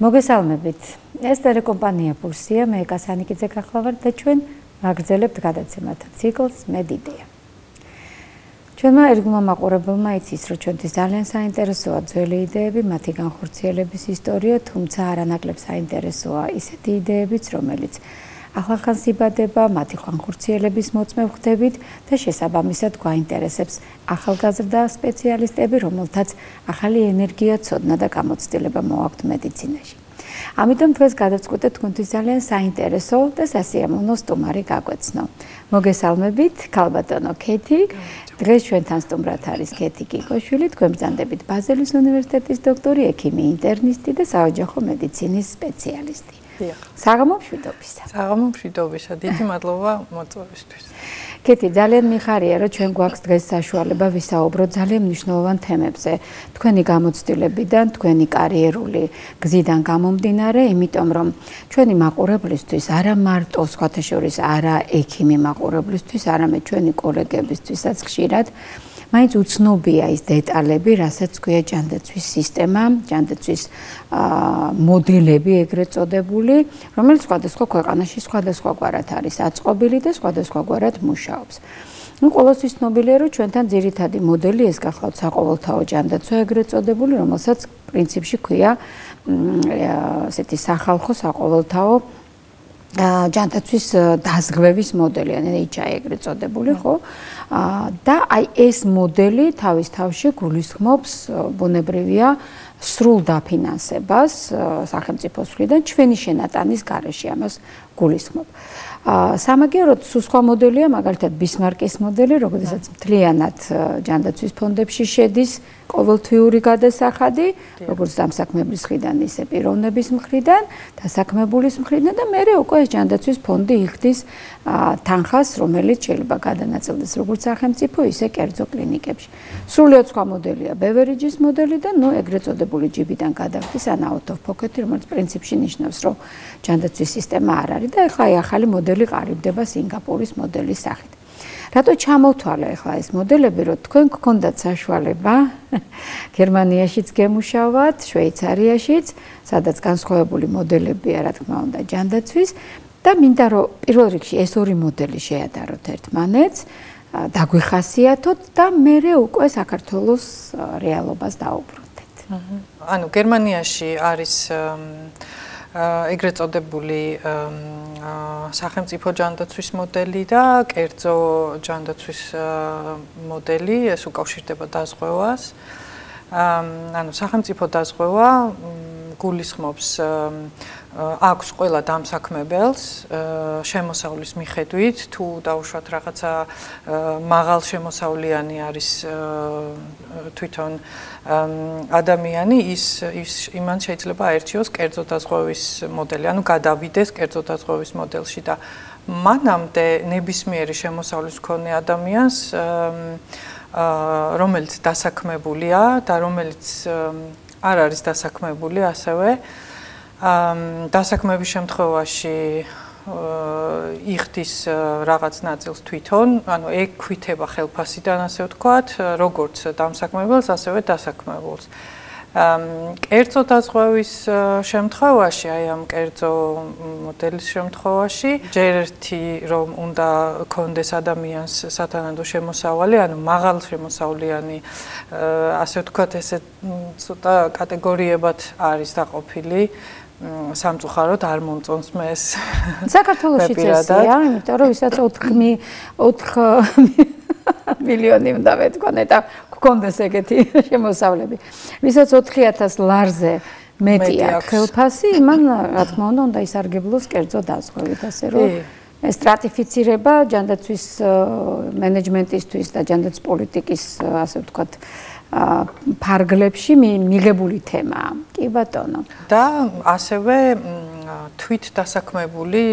მოგესალმებით. ეს ტელეკომპანია პულსია, მე კასანიკიძე გახლავართ და ჩვენ ვაგრძელებთ გადაცემათა ციკლს მედიდეა. ჩვენმა ერთგულმა მაყურებელმა იცის, რომ ჩვენთვის ძალიან საინტერესოა ძველი იდეები, მათი განხორციელების ისტორია, თუმცა არანაკლებ საინტერესოა ისეთი იდეებიც, რომელიც ახალგაზრდას იბადება, მათი განხორციელების მოწმე ვხდებით და შესაბამისად გვაინტერესებს ახალგაზრდა სპეციალისტები, რომელთაც ახალი ენერგია, ცოდნა და გამოცდილება მოაქვთ მედიცინაში. ამიტომ დღეს გადავწყვიტეთ თქვენთვის ძალიან საინტერესო და სასიამოვნო სტუმარი გაგვეცნო. მოგესალმებით, ქალბატონო ქეთი. დღეს ჩვენთან სტუმრად არის ქეთი კიკოშვილი, თქვენ ბრძანდებით ბაზელის უნივერსიტეტის დოქტორი, ექიმი ინტერნისტი და საოჯახო მედიცინის სპეციალისტი. საღამომშვიდობისა. საღამომშვიდობისა. დიდი მადლობა მოწვევისთვის. ქეთი, ძალიან მიხარია, რომ ჩვენ გვაქვს დღეს საშუალება ვისაუბროთ ძალიან მნიშვნელოვან თემებზე. თქვენი გამოცდილებიდან, თქვენი კარიერული გზიდან გამომდინარე, იმიტომ რომ ჩვენი მაყურებლისთვის, არა მარტო სხვათა შორის არა ექიმი მაყურებლისთვის, არამედ ჩვენი კოლეგებისთვისაც ხშირად მაინც უცნობია ის დეტალები, რასაც ქვია ჯანდაცვის სისტემა, ჯანდაცვის მოდელები ეგრეთ წოდებული, რომელიც სხვადასხვა ქვეყანაში სხვადასხვაგვარად არის აწყობილი და სხვადასხვაგვარად მუშაობს. ყოველთვის ცნობილია, რომ ჩვენთან ძირითადი მოდელი ეს გახლავთ საყოველთაო ჯანდაცვა ეგრეთ წოდებული, რომელსაც პრინციპში ქვია ესეთი სახალხო საყოველთაო ჯანდაცვის დაზღვევის მოდელი, ან HI ეგრეთ წოდებული, ხო? და აი ეს მოდელი თავის თავში გულისხმობს ბუნებრივია სრულ დაფინანსებას სახელმწიფოს მხრიდან ჩვენი შენატანის გარეშე ამას გულისხმობ. სამაგიეროდ სხვა მოდელია, მაგალითად ბისმარკის მოდელი, როდესაც მთლიანად ჯანდაცვის ფონდებში შედის ყოველთვიური გადასახადი, როგორც დამსაქმებლის მხრიდან, ისე პიროვნების მხრიდან, დასაქმებულის მხრიდან და მერე უკვე ეს ჯანდაცვის ფონდი იხდის თანხას, რომელიც შეიძლება გადანაწილდეს როგორც სახელმწიფო, ისე კერძო კლინიკებში. სრულიად სხვა მოდელია ბევერიჯის მოდელი და ეგრეთ წოდებული ჯიბიდან გადახდის ან out of pocket, რომელიც პრინციპში ნიშნავს, რომ ჯანდაცვის სისტემა არ არის და ახლა აი ახალი მოდელი ყალიბდება სინგაპურის მოდელის სახით. რატო ჩამოვთვალე ახლა ეს მოდელები, რომ თქვენ გქონდათ საშუალება გერმანიაშიც გემუშავათ, შვეიცარიაშიც, სადაც განსხვავებული მოდელებია, რა თქმა უნდა, ჯანდაცვის და მინდა რომ პირველ რიგში ეს ორი მოდელი შეადაროთ ერთმანეთს, დაგვიხასიათოთ და მერე უკვე საქართველოს რეალობას დაუბრუნდეთ. ანუ გერმანიაში არის ეგრეთ წოდებული სახელმწიფო ჯანდაცვის მოდელი და კერძო ჯანდაცვის მოდელი, ეს უკავშირდება დაზღვევას. ანუ სახელმწიფო დაზღვევა გულისხმობს აქვს ყველა დამსაქმებელს შემოსავლის მიხედვით, თუ დაუშვათ რაღაცა მაღალ შემოსავლიანი არის თვითონ ადამიანი, იმან შეიძლება აერჩიოს კერძო დაზღვევის მოდელი, ანუ გადავიდეს კერძო დაზღვევის მოდელში და მანამდე ნებისმიერი შემოსავლის მქონე ადამიანს რომელიც დასაქმებულია და რომელიც არ არის დასაქმებული ასევე დასაქმების შემთხვევაში იხდის რაღაც ნაწილს თვითონ, ანუ ეკვითება ხელფასიდან ასე ვთქვათ, როგორც დამსაქმებელს, ასევე დასაქმებულს. კერძო დაზღვევის შემთხვევაში, აი ამ კერძო მოდელის შემთხვევაში, ჯერ ერთი რომ უნდა კონდეს ადამიანს სათანადო შემოსავალი, ანუ მაღალ შემოსავლიანი, ასე ვთქვათ, ესე ცოტა კატეგორიებად არის დაყოფილი. სამწუხაროდ არ მომწონს მე ეს საქართველოშიც ესეა, იმიტომ რომ ვისაც 4 მილიონი უნდა ვეთქვან და გქონდეს ეგეთი შემოსავლები. ვისაც 4000 ლარზე მეტი აქვს ხელფასი, იმან რა თქმა უნდა ისარგებლოს კერძო დაზღვევით, ასე რომ ეს სტრატიფიცირება ჯანდაცვის მენეჯმენტისთვის და ჯანდაცვის პოლიტიკის, ასე ვთქვათ, ფარგლებში მიღებული თემაა. კი ბატონო. და ასევე თვით დასაქმებული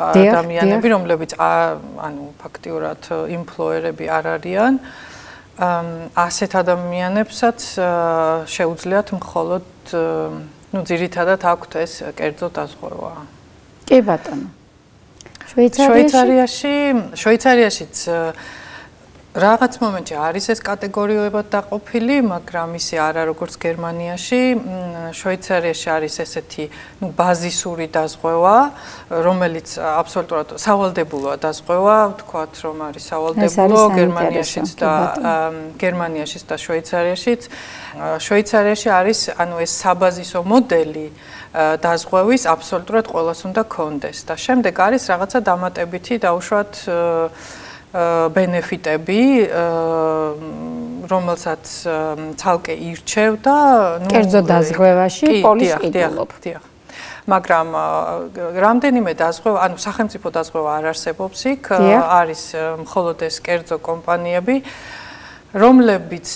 ადამიანები, რომლებიც ანუ ფაქტიურად იმპლოიერები არ არიან, ასეთ ადამიანებსაც შეუძლიათ მხოლოდ, ძირითადად აქვთ ეს კერძო დაზღვევა. კი ბატონო. შვეიცარიაშიც რაღაც მომენტში არის ეს კატეგორიებად დაყოფილი, მაგრამ ისე არა როგორც გერმანიაში, შვეიცარიაში არის ესეთი, ბაზისური დაზღვევა, რომელიც აბსოლუტურად სავალდებულოა დაზღვევა, ვთქვათ, რომ არის სავალდებულო გერმანიაშიც და შვეიცარიაშიც. შვეიცარიაში არის, ეს საბაზისო მოდელი დაზღვევის აბსოლუტურად ყველას უნდა კონდეს და შემდეგ არის რაღაცა დამატებითი დაუშვათ ბენეფიტები, რომელსაც ცალკე ირჩევ და კერძო დაზღვევაში პოლის ყიდულობ. მაგრამ რამდენიმე დაზღვევა, სახელმწიფო დაზღვევა არ არსებობს იქ, არის მხოლოდ ეს კერძო კომპანიები, რომლებიც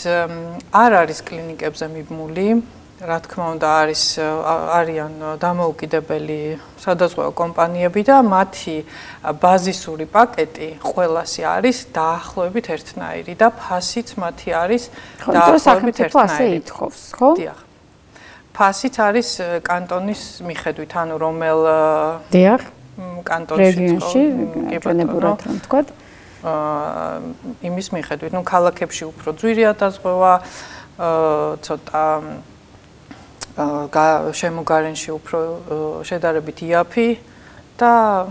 არ არის კლინიკებზე მიბმული. რა თქმა უნდა არიან დამოუკიდებელი სადაზღვევო კომპანიები და მათი ბაზისური პაკეტი ყველასი არის დაახლოებით ერთნაირი და ფასიც მათი არის დაახლოებით ერთნაირი. ხო? დიახ. ფასიც არის კანტონის მიხედვით, რომელ კანტონში ჩვენებურად რომ ვთქვათ, იმის მიხედვით, ქალაქებში უფრო ძვირია დაზღვევა, ცოტა შემოგარენში უფრო შედარებით იაფი და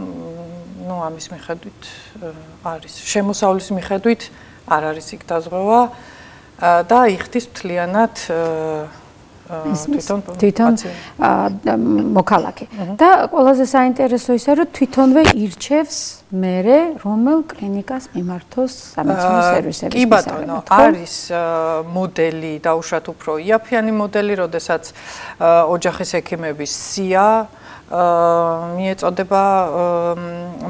ამის მიხედვით არის შემოსავლის მიხედვით არ არის იქ დაზღვევა და იხდის მთლიანად თვითონ მოქალაქე. და ყველაზე საინტერესო ისე რომ თვითონვე ირჩევს მერე რომელ კლინიკას მიმართოს სამედიცინო სერვისების კი ბატონო, არის მოდელი დაუშვათ უფრო იაფიანი მოდელი, როდესაც ოჯახის ექიმების სია მიეწოდება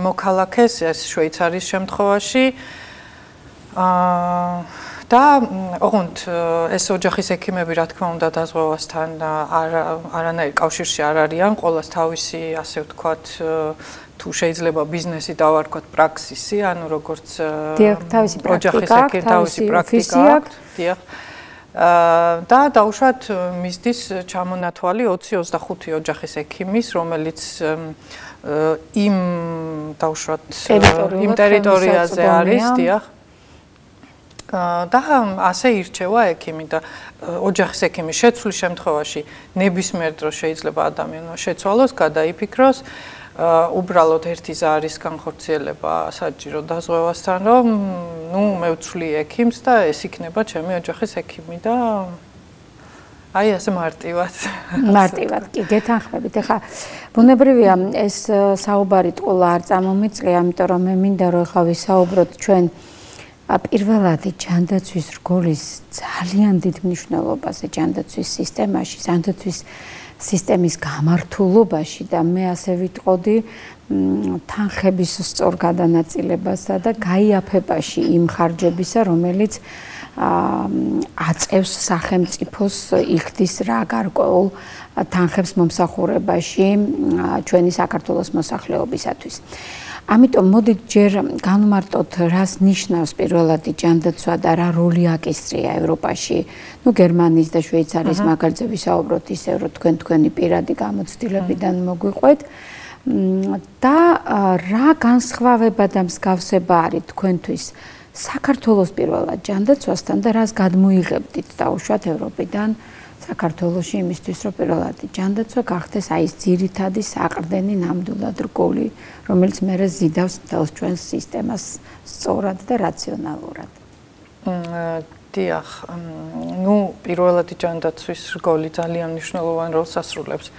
მოქალაქეს, ეს შვეიცარიის შემთხვევაში. და ოღონდ ეს ოჯახის ექიმები რა თქმა უნდა დაზღვევასთან არანაირ კავშირში არ არიან, ყოველას თავისი ასე ვთქვათ თუ შეიძლება ბიზნესი დავარქვათ პრაქსისი, როგორც თავისი პრაქტიკა, თავისი პრაქტიკა აქვს, დიახ. და დაუშვათ მისდის ჩამონათვალი 20-25 ოჯახის ექიმის, რომელიც იმ დაუშვათ იმ ტერიტორიაზე არის, დიახ. და ასე ირჩევა ექიმი და ოჯახის ექიმის შეცვლის შემთხვევაში ნებისმიერ დროს შეიძლება ადამიანმა შეცვალოს, გადაიფიქროს, უბრალოდ ერთი ზარის განხორციელება საჭირო დაზღვევასთან, რომ მე ვცვლი ექიმს და ეს იქნება ჩემი ოჯახის ექიმი და ასე მარტივად კი გეთანხმებით. ეხლა ბუნებრივია ეს საუბარი ტყულა არ წამომიწყე, ამიტომ რომ მე მინდა რომ ეხლა ვისაუბროთ ჩვენ პირველადი ჯანდაცვის რგოლის ძალიან დიდ მნიშვნელობაზე ჯანდაცვის სისტემაში, ჯანდაცვის სისტემის გამართულობაში და მე ასე ვიტყოდი თანხების სწორ გადანაწილებასა და გაიაფებაში იმ ხარჯებისა, რომელიც აწევს სახელმწიფოს იხდის რა გარკვეულ თანხებს მომსახურებაში ჩვენი საქართველოს მოსახლეობისათვის. ამიტომ მოდით ჯერ განვმარტოთ, რას ნიშნავს პირველადი ჯანდაცვა და რა როლი აკისრია ევროპაში. გერმანიის და შვეიცარიის მაგალითზე ვისაუბროთ ისე, რომ თქვენი პირადი გამოცდილებიდან მოგვიყვეთ და რა განსხვავება და მსგავსება არის თქვენთვის საქართველოს პირველად ჯანდაცვასთან და რას გადმოიღებდით დაუშვათ ევროპიდან საქართველოში იმისთვის, რომ პირველადი ჯანდაცვა გახდეს ის ძირითადი საყრდენი ნამდვილად რგოლი, რომელიც მერე ზიდავს თავს ჩვენს სისტემას სწორად და რაციონალურად. დიახ, პირველადი ჯანდაცვის რგოლი ძალიან მნიშვნელოვან როლს ასრულებს,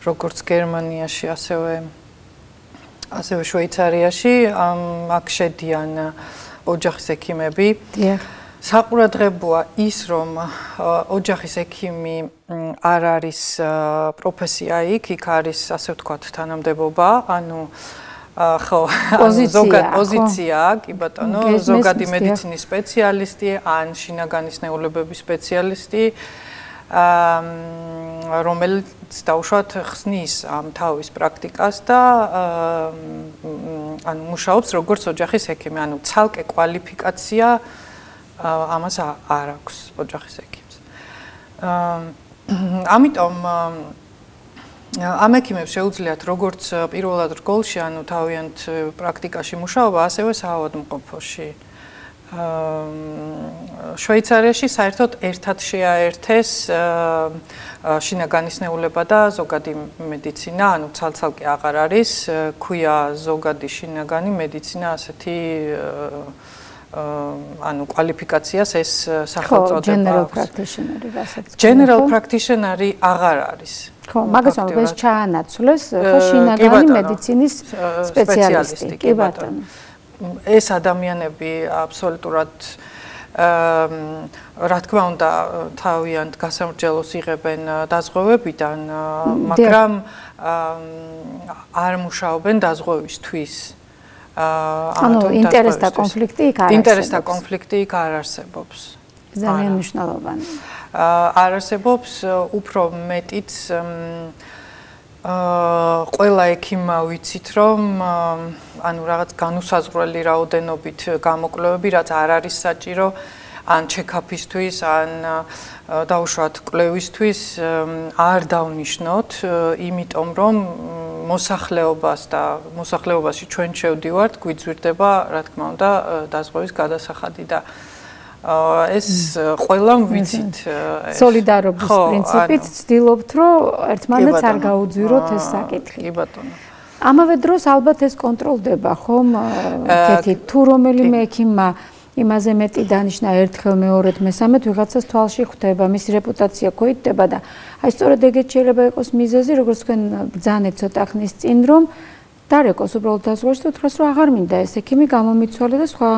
როგორც გერმანიაში, ასევე შვეიცარიაში, აქ შედიან ოჯახის ექიმები. დიახ. საყურადღებოა ის, რომ ოჯახის ექიმი არ არის პროფესია იქ არის ასე ვთქვათ თანამდებობა, პოზიცია, კი ბატონო, ზოგადი მედიცინის სპეციალისტი, ან შინაგანის ნეულებების სპეციალისტი, რომელიც დაუშვათ ხსნის ამ თავის პრაქტიკას და მუშაობს როგორც ოჯახის ექიმი, ცალკე კვალიფიკაცია ამას არ აქვს ოჯახის ექიმს. ამიტომ ამ ექიმებს შეუძლიათ როგორც პირველად რგოლში, თავიანთ პრაქტიკაში მუშაობა, ასევე საავადმყოფოში შვეიცარიაში საერთოდ ერთად შეაერთეს შინაგანის ნეულება და ზოგადი მედიცინა, ანუ ცალ-ცალკე აღარ არის, ქვია ზოგადი შინაგანი მედიცინა ასეთი ანუ კვალიფიკაციას ეს სახელწოდება. General practitioner-ი რასაც. General practitioner-ი აღარ არის. ხო, მაგას ამბობ ეს ჩაანაცვლეს ხო შინაგანი მედიცინის სპეციალისტი. კი ბატონო. ეს ადამიანები აბსოლუტურად რა თქმა უნდა თავიანთ გასამრჯელოს იღებენ დაზღვევებიდან, მაგრამ არ მუშაობენ დაზღვევისთვის. ანუ ინტერესთა კონფლიქტი იქ არ არსებობს. ინტერესთა კონფლიქტი იქ არ არსებობს. ძალიან მნიშვნელოვანი. არ არსებობს, უფრო მეტიც ყველა ექიმმა ვიცით რომ ანუ რაღაც განუსაზღვრელი რაოდენობით გამოკვლევები რაც არ არის საჭირო ან ჩეკაპისთვის ან დაუშვათ კვლევისთვის არ დავნიშნოთ იმიტომ რომ მოსახლეობაში ჩვენ შევდივართ გვიძვირდება რა თქმა უნდა დაზღვევის გადასახადი და ეს ყველამ ვიცით სოლიდარობის პრინციპით ვცდილობთ რომ ერთმანეთს არ გაუძვიროთ ეს საკითხი. კი ბატონო. ამავე დროს ალბათ ეს კონტროლდება ხომ? კეთი თუ რომელიმე ექიმმა იმაზე მეტი დანიშნა ერთხელ მეორედ მესამედ ვიღაცას თვალში ხვდება, მისი რეპუტაცია გოიტდება და აი სწორედ ეგეც შეიძლება იყოს მიზეზი, როგორც თქვენ ბრძანეთ ცოტა ხნის წინ რომ დარეკოს უბრალოდ დაზღვევაში და უთხრას რომ აღარ მინდა ეს ექიმი გამომიცვალე და სხვა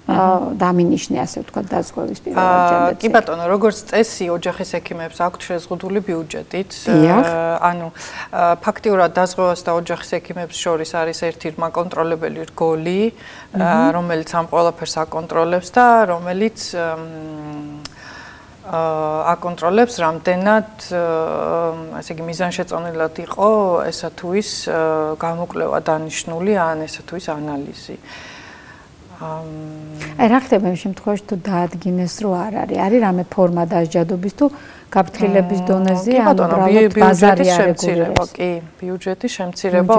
დამინიშნე ასე ვთქვათ დაზღვევის პირველ ჯერადაც. კი ბატონო, როგორც წესი ოჯახის ექიმებს აქვთ შეზღუდული ბიუჯეტით. ანუ ფაქტიურად დაზღვევას და ოჯახის ექიმებს შორის არის ერთი რმაკონტროლებელი რგოლი, რომელიც ამ ყველაფერს აკონტროლებს და რომელიც აკონტროლებს რამდენად ასე იგი მიზანშეწონილად იყო ესა თუ ის გამოკვლევა დანიშნული ან ესა თუ ის ანალიზი. აი რა ხდება იმ შემთხვევაში თუ დაადგინეს რომ არ არის რამე ფორმა დასჯადობის თუ გაფრთხილების დონეზე ან უბრალოდ ბაზარი არეგულირება კი ბიუჯეტის შემცირება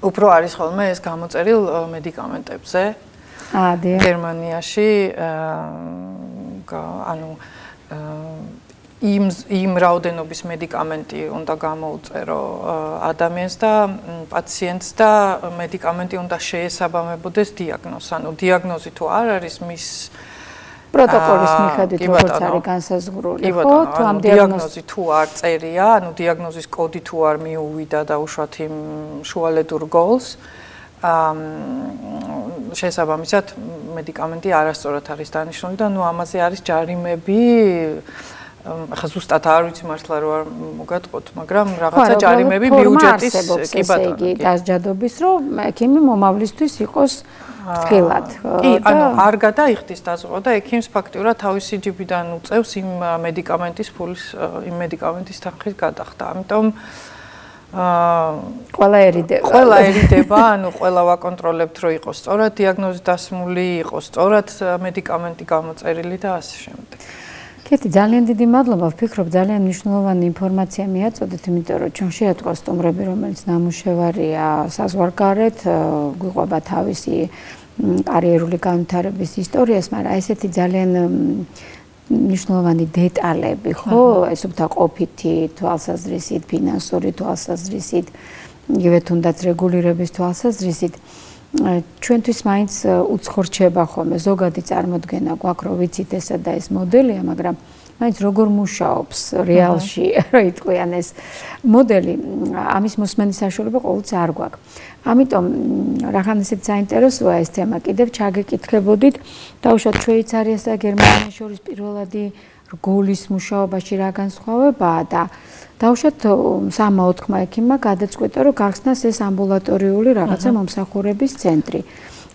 უფრო არის ხოლმე ეს გამოწერილ მედიკამენტებზე გერმანიაში ანუ იმ რაოდენობის მედიკამენტი უნდა გამოუწერო ადამიანს და პაციენტს და მედიკამენტი უნდა შეესაბამებოდეს დიაგნოზს. ანუ დიაგნოზი თუ არ არის მის პროტოკოლის მიხედვით როგორც არის განსაზღვრული, ხო? თუ ამ დიაგნოზი თუ არ წერია, ანუ დიაგნოზის კოდი თუ არ მიუვიდა და უშუალოდ იმ შუალედურ გოლს შესაბამისად მედიკამენტი არასწორად არის დანიშნული და ნუ ამაზე არის ჯარიმები ახლა ზუსტად არ ვიცი მართლა რო არ მოგატყოთ, მაგრამ რაღაცა ჯარიმები ბიუჯეტის კი ბატონო, კი დასჯადობის რომ ექიმი მომავლისთვის იყოს ფრთხილად. კი, ანუ არ გადაიხდის დაზღვევა და ექიმს ფაქტიურად თავისი ჯიბიდან უწევს იმ მედიკამენტის ფულის, იმ მედიკამენტის თანხის გადახდა. ამიტომ ყველა ერიდება. ყველა ერიდება, ანუ ყველა ვაკონტროლებთ რომ იყოს სწორად დიაგნოზი დასმული, იყოს სწორად მედიკამენტი გამოწერილი და ასე შემდეგ. კეთი, ძალიან დიდი მადლობა. ვფიქრობ, ძალიან მნიშვნელოვანი ინფორმაცია მიაწოდეთ, იმიტომ რომ ჩვენ შეატყვა სტუმრები, რომელიც ნამუშევარია საზღვარგარეთ, გვიყვება თავისი კარიერული განვითარების ისტორიას, მაგრამ ესეთი ძალიან მნიშვნელოვანი დეტალები, ხო, ესუფთა ყოფითი თვალსაზრისით, ფინანსური თვალსაზრისით, იგივე თუნდაც რეგულირების თვალსაზრისით ჩვენთვის მაინც უცხორჩება ხოლმე ზოგადი წარმოდგენა გვაქვს რომ ვიცით ესა და ეს მოდელია, მაგრამ მაინც როგორ მუშაობს რეალში რა იტყვიან ეს მოდელი ამის მოსმენის საშუალება ყოველთვის არ გვაქვს. ამიტომ რახან ისეთ საინტერესოა ეს თემა კიდევ ჩაგეკითხებოდით დაუშვათ შვეიცარიას და გერმანიას შორის პირველადი რგოლის მუშაობაში რა განსხვავებაა და დაუშვათ 3-4 ექიმმა გადაწყვიტა რომ გახსნას ეს ამბულატორიული რაღაცა მომსახურების ცენტრი.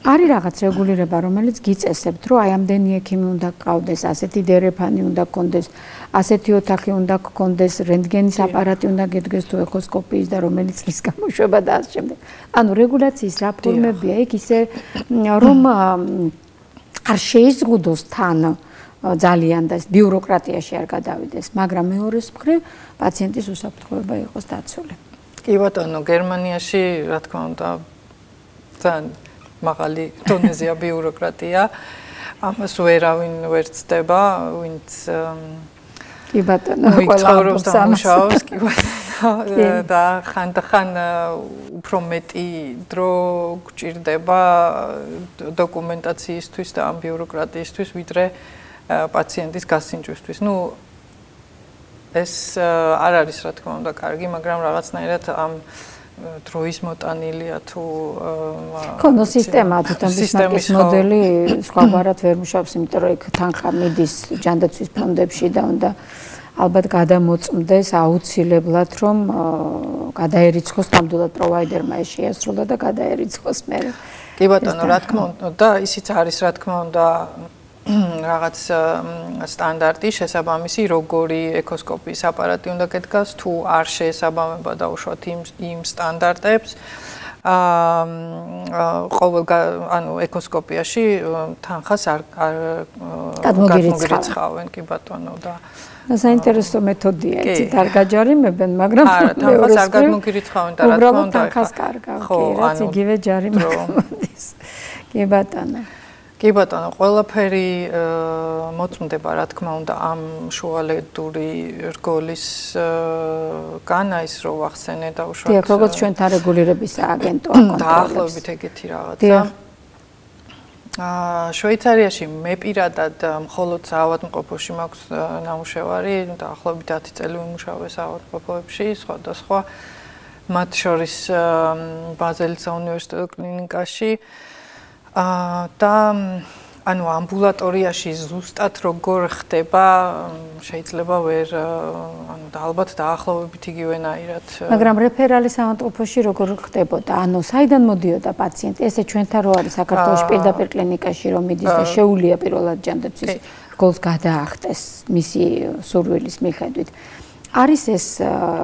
არის რაღაც რეგულირება, რომელიც გიწესებთ, რომ აი ამდენი ექიმი უნდა გყავდეს, ასეთი დერეფანი უნდა გქონდეს, ასეთი ოთახი უნდა გქონდეს, რენტგენის აპარატი უნდა გედგეს თუ ეხოსკოპიის და რომელიც წლის გამოშვება და ასე შემდეგ. ანუ რეგულაციის რა ფორმებია იქ ისე რომ არ შეიზღუდოს თან ძალიან და ბიუროკრატიაში არ გადავიდეს, მაგრამ მეორეს მხრივ პაციენტის უსაფრთხოება იყოს დაცული. კი ბატონო, გერმანიაში რა თქმა უნდა ძალიან მაღალი დონეზეა ბიუროკრატია. ამას ვერავინ ვერ ცდება, ვინც კი ბატონო, ყველა ამბობს კი ბატონო და ხანდახან უფრო მეტი დრო გჭირდება დოკუმენტაციისთვის და ამ ბიუროკრატიისთვის, ვიდრე პაციენტის გასინჯვისთვის. ნუ ეს არ არის რა თქმა უნდა კარგი, მაგრამ რაღაცნაირად ამ დროის მოტანილია თუ კონო სისტემა თვითონ ბიზნეს მოდელი სხვაგვარად ვერ მუშაობს, იმიტომ რომ იქ თანხა მიდის ჯანდაცვის ფონდებში და უნდა ალბათ გადამოწმდეს აუცილებლად რომ გადაერიცხოს ნამდვილად პროვაიდერმა ეს შეასრულა და გადაერიცხოს მე. კი ბატონო, რა თქმა უნდა და ისიც არის რა თქმა უნდა რაღაც სტანდარტი შესაბამისი, როგორი ეკოსკოპიის აპარატი უნდა გედგას, თუ არ შეესაბამება დაუშვათ იმ სტანდარტებს. ყოველ ანუ ეკოსკოპიაში თანხას არ გადმოგირიცხავენ, კი ბატონო და საინტერესო მეთოდია, იცით, არ გაჯარიმებენ, მაგრამ არა, თანხას არ გადმოგირიცხავენ და რა თქმა უნდა თანხას კარგავ, კი, რაც იგივე ჯარიმა მოდის. კი ბატონო. კი ბატონო, ყველაფერი მოწმდება რა თქმა უნდა ამ შუალედური რგოლის განაის რო ვახსენე და უშუალოდ დიახ, როგორც ჩვენთან რეგულირების სააგენტო აკონტროლებს. დაახლოებით ეგეთი რაღაცა. შვეიცარიაში მე პირადად მხოლოდ საავადმყოფოში მაქვს ნამუშევარი, დაახლოებით 10 წელი ვიმუშავე საავადმყოფოებში, სხვადასხვა მათ შორის ბაზელის უნივერსიტეტის კლინიკაში. და ანუ ამბულატორიაში ზუსტად როგორ ხდება, შეიძლება ვერ ანუ და ალბათ დაახლოებით იგივენაირად. მაგრამ რეფერალის ავადმყოფოში როგორ ხდებოდა? ანუ საიდან მოდიოდა პაციენტი? ესე ჩვენთან რო არის საქართველოს პირდაპირ კლინიკაში რომ მიდის და შეუულია პირველად ჯანდაცვის რგოლს გადაახტეს მისი სურვილის მიხედვით. არის ეს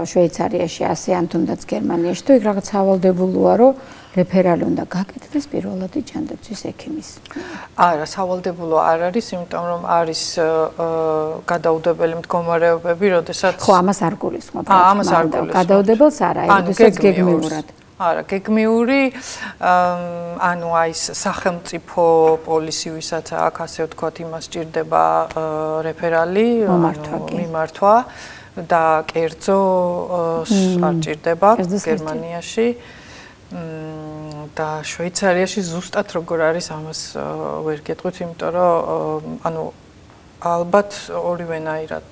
შვეიცარიაში ასე ან თუნდაც გერმანიაში თუ იქ რაღაც სავალდებულოა რომ რეფერალი უნდა გაკეთდეს პირველადი ჯანდაცვის ექიმის. არა, სავალდებულო არ არის, იმიტომ რომ არის გადაუდებელი მდგომარეობები, როდესაც ხო, ამას არ გულისხმობ. ამას არ გულისხმობ. გადაუდებელს არა, როდესაც გეგმიურად. არა, გეგმიური, ანუ აი ეს სახელმწიფო პოლისი, ვისაც აქ ასე ვთქვათ, იმას ჭირდება რეფერალი, მიმართვა და კერძო არ ჭირდება გერმანიაში. და შვეიცარიაში ზუსტად როგორ არის ამას ვერ გეტყვით, იმიტომ რომ ანუ ალბათ ორივენაირად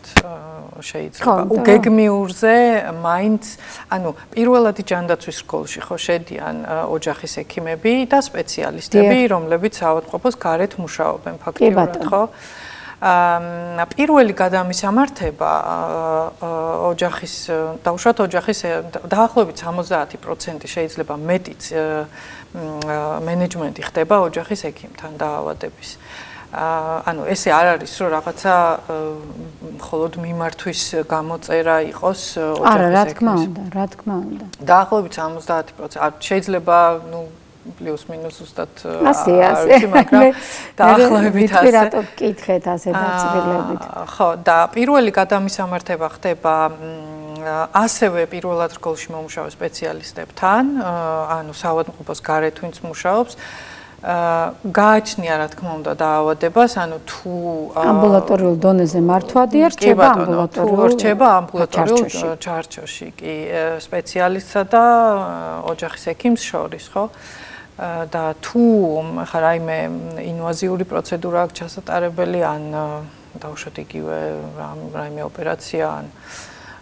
შეიძლება. გეგმიურზე მაინც ანუ პირველადი ჯანდაცვის რგოლში ხო შედიან ოჯახის ექიმები და სპეციალისტები, რომლებიც საავადმყოფოს გარეთ მუშაობენ ფაქტიურად, ხო? პირველი გადამისამართება ოჯახის დაუშვათ ოჯახის დაახლოებით 70% შეიძლება მეტიც მენეჯმენტი ხდება ოჯახის ექიმთან დაავადების. ანუ ესე არ არის რომ რაღაცა მხოლოდ მიმართვის გამოწერა იყოს ოჯახის არა, რა თქმა უნდა, რა თქმა უნდა. დაახლოებით 70%. შეიძლება ნუ პლუს მინუს ზუსტად ასე, მაგრამ დაახლოებით ასე. რატო გკითხეთ ასე დაწვრილებით? ხო, და პირველი გადამისამართება ხდება ასევე პირველად რგოლში მომუშავე სპეციალისტებთან, ანუ საავადმყოფოს გარეთ ვინც მუშაობს. გააჩნია რა თქმა უნდა დაავადებას, ანუ თუ ამბულატორიულ დონეზე მართვადია, რჩება ამბულატორიულ რჩება ამბულატორიულ ჩარჩოში, კი სპეციალისტსა და ოჯახის ექიმს შორის, ხო? და თუ ხა რაიმე ინვაზიური პროცედურა აქვს ჩასატარებელი, ან დაუშვათ იგივე რაიმე ოპერაცია, ან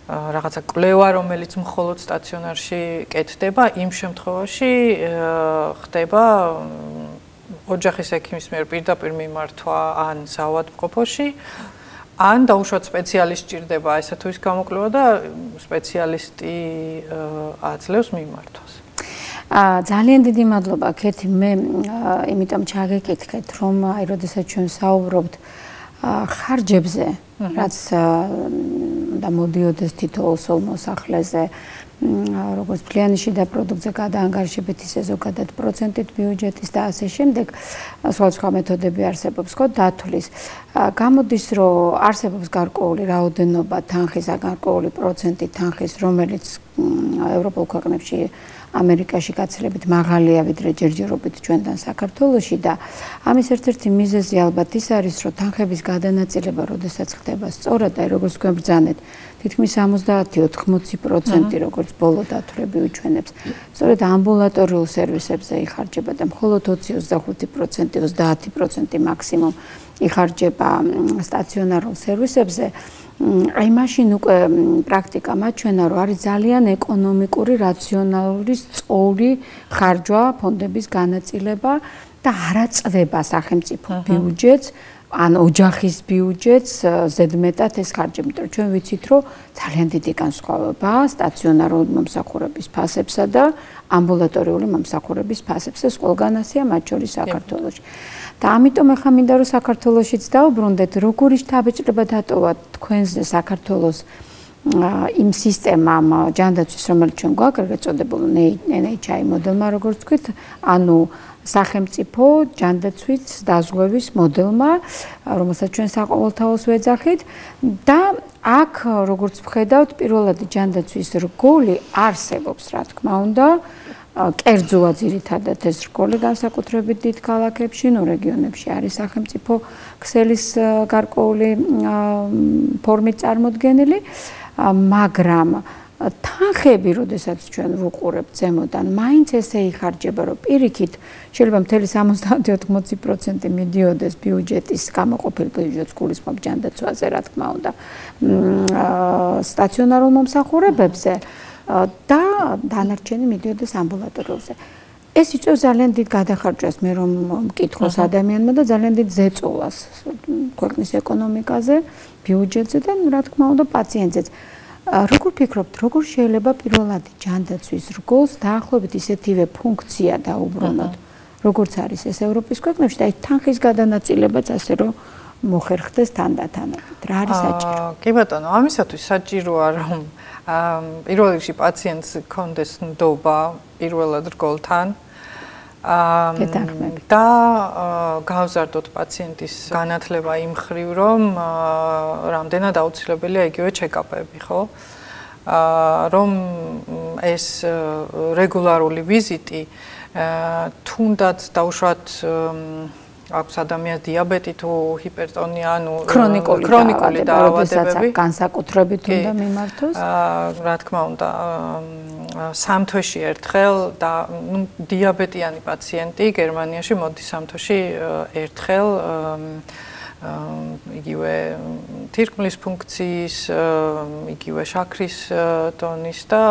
რაღაცა კვლევა, რომელიც მხოლოდ სტაციონარში კეთდება, იმ შემთხვევაში ხდება ოჯახის ექიმის მიერ პირდაპირ მიმართვა ან საავადმყოფოში, ან დაუშვათ სპეციალისტი ჭირდება ესა თუ ის გამოკვლევა და სპეციალისტი აძლევს მიმართვას. ძალიან დიდი მადლობა, ქეთი, მე იმიტომ ჩაგეკითხეთ, რომ აი როდესაც ჩვენ საუბრობთ ხარჯებზე, რაც და მოდიოდეს თითოეულ მოსახლეზე, როგორც მთლიანი შიდა პროდუქტზე გადაანგარიშებით, ისე ზოგადად პროცენტით ბიუჯეტის და ასე შემდეგ, სხვადასხვა მეთოდები არსებობს, ხო, დათვლის. გამოდის, რომ არსებობს გარკვეული რაოდენობა თანხის, გარკვეული პროცენტი თანხის, რომელიც ევროპულ ქვეყნებში ამერიკაში გაცილებით მაღალია ვიდრე ჯერჯერობით ჩვენთან საქართველოში და ამის ერთ-ერთი მიზეზი ალბათ ის არის, რომ თანხების გადანაწილება, როდესაც ხდება სწორად, აი როგორც თქვენ ბრძანეთ, თითქმის 70-80% როგორც ბოლო დათვრები უჩვენებს. სწორედ ამბულატორიულ სერვისებზე იხარჯება და მხოლოდ 20-25%, 30% მაქსიმუმ იხარჯება სტაციონარულ სერვისებზე. აი მაშინ უკვე პრაქტიკა მაჩვენა, რომ არის ძალიან ეკონომიკური, რაციონალური, სწორი ხარჯვა ფონდების განაწილება და არ აწვდება სახელმწიფო ბიუჯეტს ან ოჯახის ბიუჯეტს ზედმეტად ეს ხარჯები, იმიტომ რომ ჩვენ ვიცით, რომ ძალიან დიდი განსხვავებაა სტაციონარული მომსახურების ფასებსა და ამბულატორიული მომსახურების ფასებს. ეს ყველგან ასეა, მათ შორის საქართველოში. და ამიტომ ახლა მინდა რომ საქართველოშიც დავუბრუნდეთ, როგორი შთაბეჭდება დატოვა თქვენზე საქართველოს იმ სისტემამ ჯანდაცვის, რომელიც ჩვენ გვაქვს, ეგრეთ წოდებული NHI მოდელმა, როგორც ვთქვით, ანუ სახელმწიფო ჯანდაცვის დაზღვევის მოდელმა, რომელსაც ჩვენ საყოველთაოს ვეძახით და აქ როგორც ვხედავთ, პირველად ჯანდაცვის რგოლი არსებობს, რა თქმა უნდა, კერძოა ძირითადად ეს რგოლი განსაკუთრებით დიდ ქალაქებში, ნუ რეგიონებში არის სახელმწიფო ქსელის გარკვეული ფორმით წარმოდგენილი, მაგრამ თანხები, როდესაც ჩვენ ვუყურებთ ზემოდან, მაინც ესე იხარჯება, რომ პირიქით შეიძლება მთელი 70-80% მიდიოდეს ბიუჯეტის გამოყოფილ ბიუჯეტს გულისხმობ ჯანდაცვაზე, რა თქმა უნდა, სტაციონარულ მომსახურებებზე და დანარჩენი მიდიოდეს ამბულატორიულზე. ეს იწვევს ძალიან დიდ გადახარჯვას მე რომ მკითხოს ადამიანმა და ძალიან დიდ ზეწოლას ქვეყნის ეკონომიკაზე, ბიუჯეტზე და რა თქმა უნდა პაციენტზეც. როგორ ფიქრობთ, როგორ შეიძლება პირველადი ჯანდაცვის რგოლს დაახლოებით ისეთივე ფუნქცია დაუბრუნოთ, როგორც არის ეს ევროპის ქვეყნებში და აი თანხის გადანაწილებაც ასე რომ მოხერხდეს თანდათანობით. რა არის საჭირო? კი ბატონო, ამისათვის საჭიროა რომ პირველ რიგში პაციენტს ჰქონდეს ნდობა პირველად რგოლთან და გავზარდოთ პაციენტის განათლება იმ მხრივ, რომ რამდენად აუცილებელია იგივე ჩეკაპები, ხო? რომ ეს რეგულარული ვიზიტი თუნდაც დაუშვათ აქვს ადამიანს დიაბეტი თუ ჰიპერტონია, ანუ ქრონიკული დაავადებები, განსაკუთრებით უნდა მიმართოს. რა თქმა უნდა, 3 თვეში ერთხელ და დიაბეტიანი პაციენტი გერმანიაში მოდის 3 თვეში ერთხელ იგივე თირკმლის ფუნქციის, იგივე შაქრის დონის და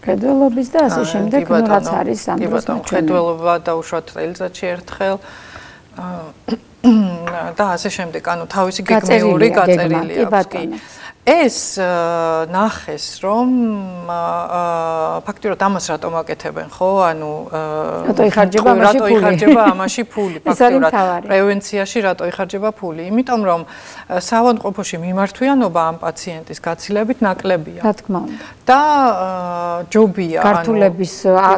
ხედველობის და ასე შემდეგ, ну რაც არის ამ დროს ხედველობა დაუშვათ წელიწადში ერთხელ და ასე შემდეგ, ანუ თავისი გეგმიური გაწერილი აქვს. ეს ნახეს, რომ ფაქტიურად ამას რატომ აკეთებენ, ხო? ანუ რატო იხარჯება ამაში ფული? ფაქტიურად პრევენციაში რატო იხარჯება ფული? იმიტომ რომ საავადმყოფოში მიმართვიანობა ამ პაციენტის გაცილებით ნაკლებია. რა თქმა უნდა. და ჯობია, გართულების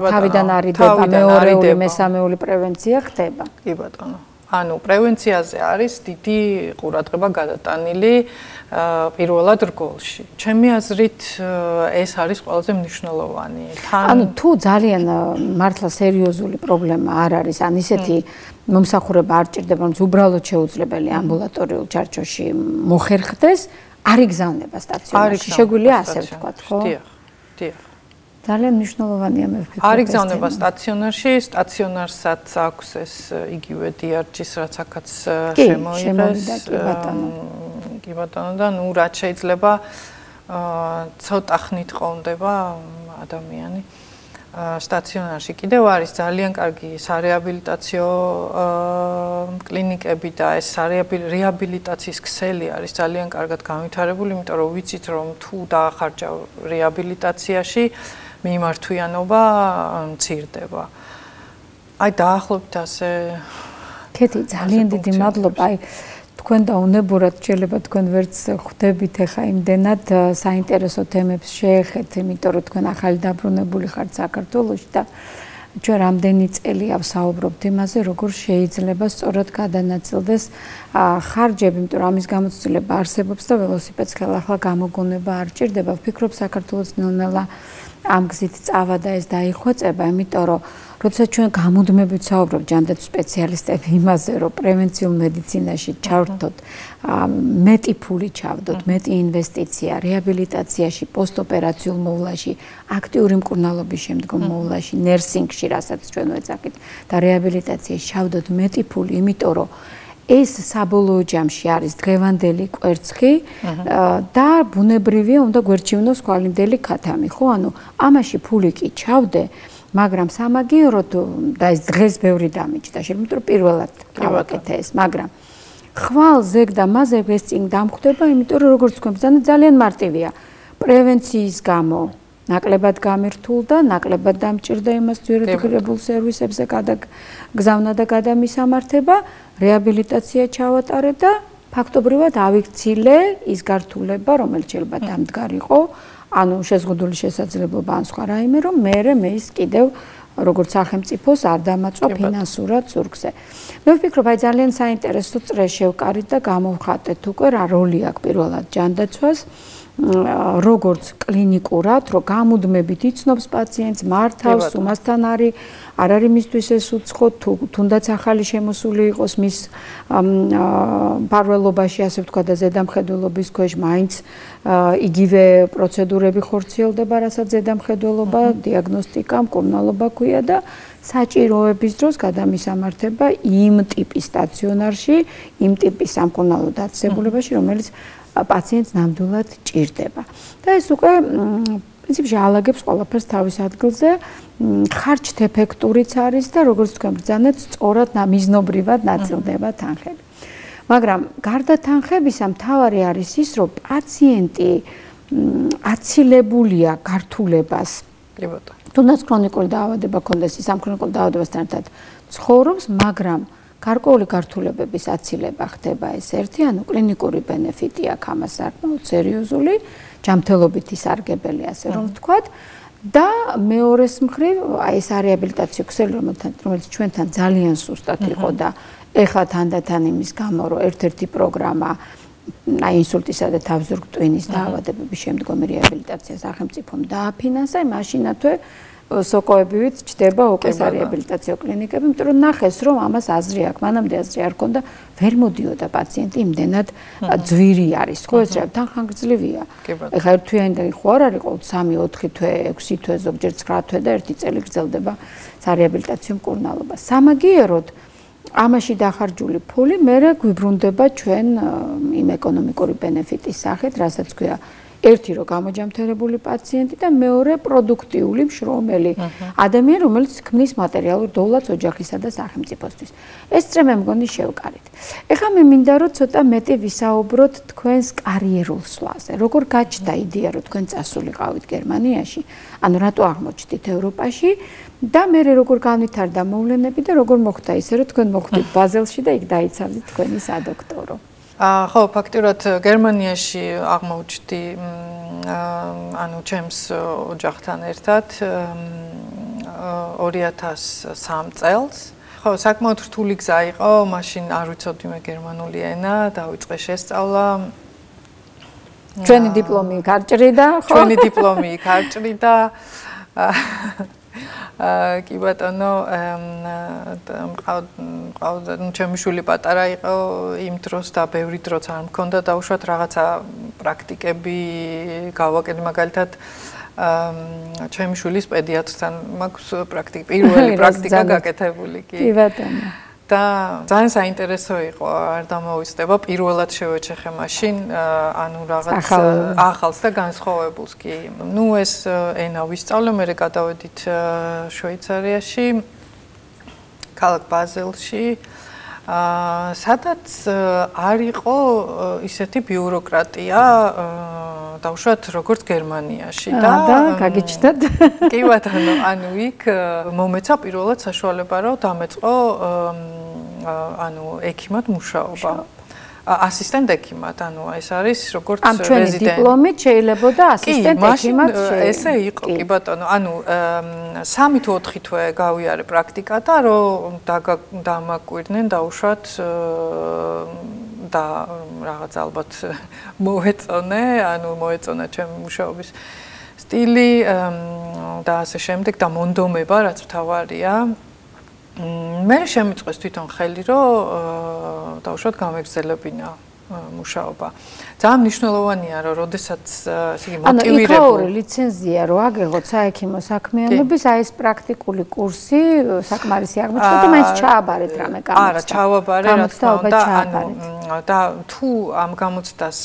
თავიდან არიდება, მეორეული, მესამეული პრევენცია ხდება. კი ბატონო. ანუ პრევენციაზე არის დიდი ყურადღება გადატანილი პირველად რგოლში. ჩემი აზრით ეს არის ყველაზე მნიშვნელოვანი. ანუ თუ ძალიან მართლა სერიოზული პრობლემა არ არის, ან ისეთი მომსახურება არ ჭირდება, რომ უბრალოდ შეუძლებელი ამბულატორიულ ჩარჩოში მოხერხდეს, არ იგზავნება სტაციონარში. შეგვიძლია ასე ვთქვათ, ხო? დიახ, დიახ. ძალიან მნიშვნელოვანია მე ვფიქრობ. არ იგზავნება სტაციონარში, სტაციონარსაც აქვს ეს იგივე DRG-ს, რაც აქაც შემოიღეს. კი ბატონო და ნუ რაც შეიძლება ცოტა ხნით ყონდება ადამიანი სტაციონარში. კიდევ არის ძალიან კარგი სარეაბილიტაციო კლინიკები და ეს რეაბილიტაციის ქსელი არის ძალიან კარგად განვითარებული, იმიტომ რომ ვიცით რომ თუ დაახარჯა რეაბილიტაციაში მიმართვიანობა მცირდება. აი დაახლოებით ასე. კეთი, ძალიან დიდი მადლობა. აი თქვენ და უნებურად შეიძლება თქვენ ვერც ხვდებით ახლა იმდენად საინტერესო თემებს შეეხეთ, იმიტომ რომ თქვენ ახალი დაბრუნებული ხართ საქართველოში და ჩვენ რამდენი წელია ვსაუბრობთ იმაზე, როგორ შეიძლება სწორად გადანაწილდეს ხარჯები, იმიტომ რომ ამის გამოცდილება არსებობს და ველოსიპედს ხელახლა გამოგონება არ ჭირდება. ვფიქრობ საქართველოს ნელ-ნელა ამ გზით წავა და ეს დაიხვეწება, იმიტომ რომ როცა ჩვენ გამუდმებით საუბრობთ ჯანდაცვის სპეციალისტები იმაზე, რომ პრევენციულ მედიცინაში ჩავერთოთ, მეტი ფული ჩავდოთ, მეტი ინვესტიცია, რეაბილიტაციაში, პოსტოპერაციულ მოვლაში, აქტიური მკურნალობის შემდგომ მოვლაში, ნერსინგში, რასაც ჩვენ ვეძახით და რეაბილიტაციაში ჩავდოთ მეტი ფული, იმიტომ რომ ეს საბოლოო ჯამში არის დღევანდელი კვერცხი და ბუნებრივია უნდა გვერჩივნოს ხვალინდელი ქათამი, ხო? ანუ ამაში ფული კი ჩავდე, მაგრამ სამაგიეროდ და ეს დღეს ბევრი დამიჯდა, შეიძლება რომ პირველად გავაკეთე ეს, მაგრამ ხვალ ზეგ და მაზეგ ეს წინ დამხვდება, იმიტომ რომ როგორც თქვენ ბრძანეთ, ძალიან მარტივია. პრევენციის გამო ნაკლებად გამირთულდა, ნაკლებად დამჭირდა იმას ძვირადღირებულ სერვისებზე გადაგზავნა და გადამისამართება, რეაბილიტაცია ჩავატარე და ფაქტობრივად ავიქცილე ის გართულება, რომელიც შეიძლება დამდგარიყო, ანუ შეზღუდული შესაძლებლობა ან სხვა რაიმე, რომ მე ის კიდევ როგორც სახელმწიფოს არ დამაწვა ფინანსურად ზურგზე. მე ვფიქრობ, აი ძალიან საინტერესო წრე შევკარით და გამოვხატეთ უკვე რა როლი აქვს პირველად ჯანდაცვას, როგორც კლინიკურად, რომ გამუდმებით იცნობს პაციენტს, მართავს, უმასთან არ არის მისთვის ეს უცხო, თუნდაც ახალი შემოსული იყოს მის მფარველობაში, ასე ვთქვა და ზედამხედველობის ქვეშ, მაინც იგივე პროცედურები ხორციელდება, რასაც ზედამხედველობა, დიაგნოსტიკა, მკურნალობა ქვია და საჭიროების დროს გადამისამართება იმ ტიპის სტაციონარში, იმ ტიპის სამკურნალო დაწესებულებაში, რომელიც პაციენტს ნამდვილად ჭირდება. და ეს უკვე პრინციპში ალაგებს ყველაფერს თავის ადგილზე, ხარჯთ ეფექტურიც არის და როგორც თქვენ ბრძანეთ, სწორად მიზნობრივად ნაწილდება თანხები. მაგრამ გარდა თანხებისა, მთავარი არის ის, რომ პაციენტი აცილებულია გართულებას. თუნდაც ქრონიკული დაავადება ქონდეს, ის ამ ქრონიკულ დაავადებასთან ერთად ცხოვრობს, მაგრამ გარკვეული გართულებების აცილება ხდება ეს ერთი, ანუ კლინიკური ბენეფიტი აქვს ამას საკმაოდ სერიოზული, ჯანმრთელობითი სარგებელი, ასე რომ ვთქვათ, და მეორეს მხრივ, აი ეს რეაბილიტაციო ქსელი, რომელიც ჩვენთან ძალიან სუსტად იყო და ეხლა თანდათან იმის გამო, რომ ერთ-ერთი პროგრამა აი ინსულტისა და თავზურგ-ტვინის დაავადებების შემდგომი რეაბილიტაცია სახელმწიფომ დააფინანსა, მაშინათვე სოკოებივით ჩდება უკვე რეაბილიტაციო კლინიკები, იმიტომ რომ ნახეს, რომ ამას აზრი აქვს, მანამდე აზრი არ ჰქონდა, ვერ მოდიოდა პაციენტი იმდენად ძვირი არის, ხო ეს რა თანხმგრძლივია. ეხლა ერთთვიანი ხო არ არის, ყოველ 3-4 თვე, 6 თვე, ზოგჯერ 9 თვე და 1 წელი გრძელდება სარეაბილიტაციო მკურნალობა. სამაგიეროდ ამაში დახარჯული ფული მერე გვიბრუნდება ჩვენ იმ ეკონომიკური ბენეფიტის სახით, რასაც ქვია ერთი რომ გამოჯამთელებული პაციენტი და მეორე პროდუქტიული მშრომელი ადამიანი, რომელიც ქმნის მატერიალურ დოვლას ოჯახისა და სახელმწიფოსთვის. ეს წრე მე მგონი შევკარით. ეხლა მე მინდა რომ ცოტა მეტი ვისაუბროთ თქვენს კარიერულ სვლაზე. როგორ გაჩნდა იდეა რომ თქვენ წასულიყავით გერმანიაში, ანუ რატო აღმოჩნდით ევროპაში და მე როგორ განვითარდა მოვლენები და როგორ მოხდა ისე რომ თქვენ მოხვდით ბაზელში და იქ დაიცავდით თქვენი სადოქტორო. ხო, ფაქტურად გერმანიაში აღმოჩნდი ანუ ჩემს ოჯახთან ერთად 2003 წელს. ხო, საკმაოდ რთული გზა იყო, მაშინ არ ვიცოდი მე გერმანული ენა, დავიწყე შესწავლა. ჩვენი დიპლომი გარჭრიდა, ხო? ჩვენი დიპლომი გარჭრიდა. კი ბატონო, მყავდა, ჩემი შვილი პატარა იყო იმ დროს და ბევრი დროც არ მქონდა დაუშვათ რაღაცა პრაქტიკები გავაკეთე, მაგალითად ჩემი შვილის პედიატრთან მაქვს პირველი პრაქტიკა გაკეთებული კი. კი ბატონო. და ძალიან საინტერესო იყო, არ დამოვიწყდება, პირველად შევეჩეხე მაშინ, ანუ რაღაც ახალს და განსხვავებულს კი. ნუ ეს ენა ვისწავლე, მე გადავედით შვეიცარიაში, ქალაქ ბაზელში, სადაც არ იყო ისეთი ბიუროკრატია, დავუშვათ როგორც გერმანიაში და გაგიჩნდათ. კი ბატონო, ანუ იქ მომეცა პირველად საშუალება რომ დამეწყო ანუ ექიმად მუშაობა. ასისტენტ ექიმად, ანუ ეს არის როგორც რეზიდენტი. ამ ჩვენი დიპლომით შეიძლებოდა ასისტენტ ექიმად ესე იყო, კი ბატონო, ანუ 3 თუ 4 თვე გავიარე პრაქტიკა და რომ დამაკვირდნენ დაუშვათ და რაღაც ალბათ მოეწონა ჩემი მუშაობის სტილი, და ასე შემდეგ და მონდომება, რაც მთავარია. მე შემიწყეს თვითონ ხელი, რომ დავუშვათ გამეგრძელებინა მუშაობა. ძალიან მნიშვნელოვანია, რომ როდესაც ისე მოტივირებული. ანუ იქაური ლიცენზია რო აგიღოთ საექიმო საქმიანობის, აი ეს პრაქტიკული კურსი საკმარისი აღმოჩნდა და მაინც ჩააბარეთ რამე გამოცდა. არა, ჩავაბარე, რა თქმა უნდა, და თუ ამ გამოცდას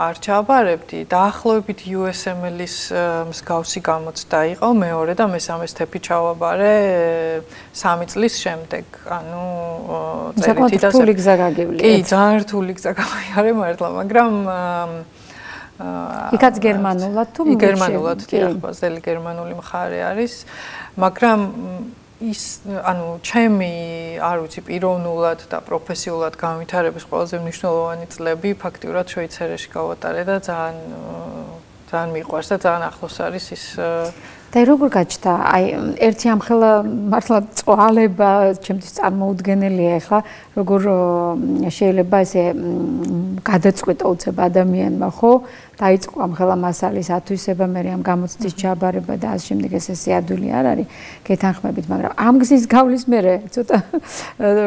არ ჩააბარებდი, დაახლოებით USML-ის მსგავსი გამოცდა იყო, მეორე და მესამე სტეპი ჩავაბარე 3 წლის შემდეგ. ანუ წერითი და რთული გზა გაგივლია. კი, ძალიან რთული გზა გამიარე მართლა, მაგრამ იქაც გერმანულად თუ გერმანულად დიახ, ბაზელი გერმანული მხარე არის, მაგრამ ის ანუ ჩემი არ ვიცი პიროვნულად და პროფესიულად განვითარების ყველაზე მნიშვნელოვანი წლები ფაქტიურად შვეიცარიაში გავატარე და ძალიან მიყვარს და ძალიან ახლოს არის ის და როგორ გაჩნდა აი ერთი ამხელა მართლა წვალება ჩემთვის წარმოუდგენელია ახლა როგორ შეიძლება ესე გადაწყვეტა უცებ ადამიანმა ხო დაიწყო ამხელა მასალის ათვისება მე ამ გამოცდის ჩაბარება და ამ შემდეგ ესე სიადული არ არის გეთანხმებით მაგრამ ამ გზის გავლის მე ცოტა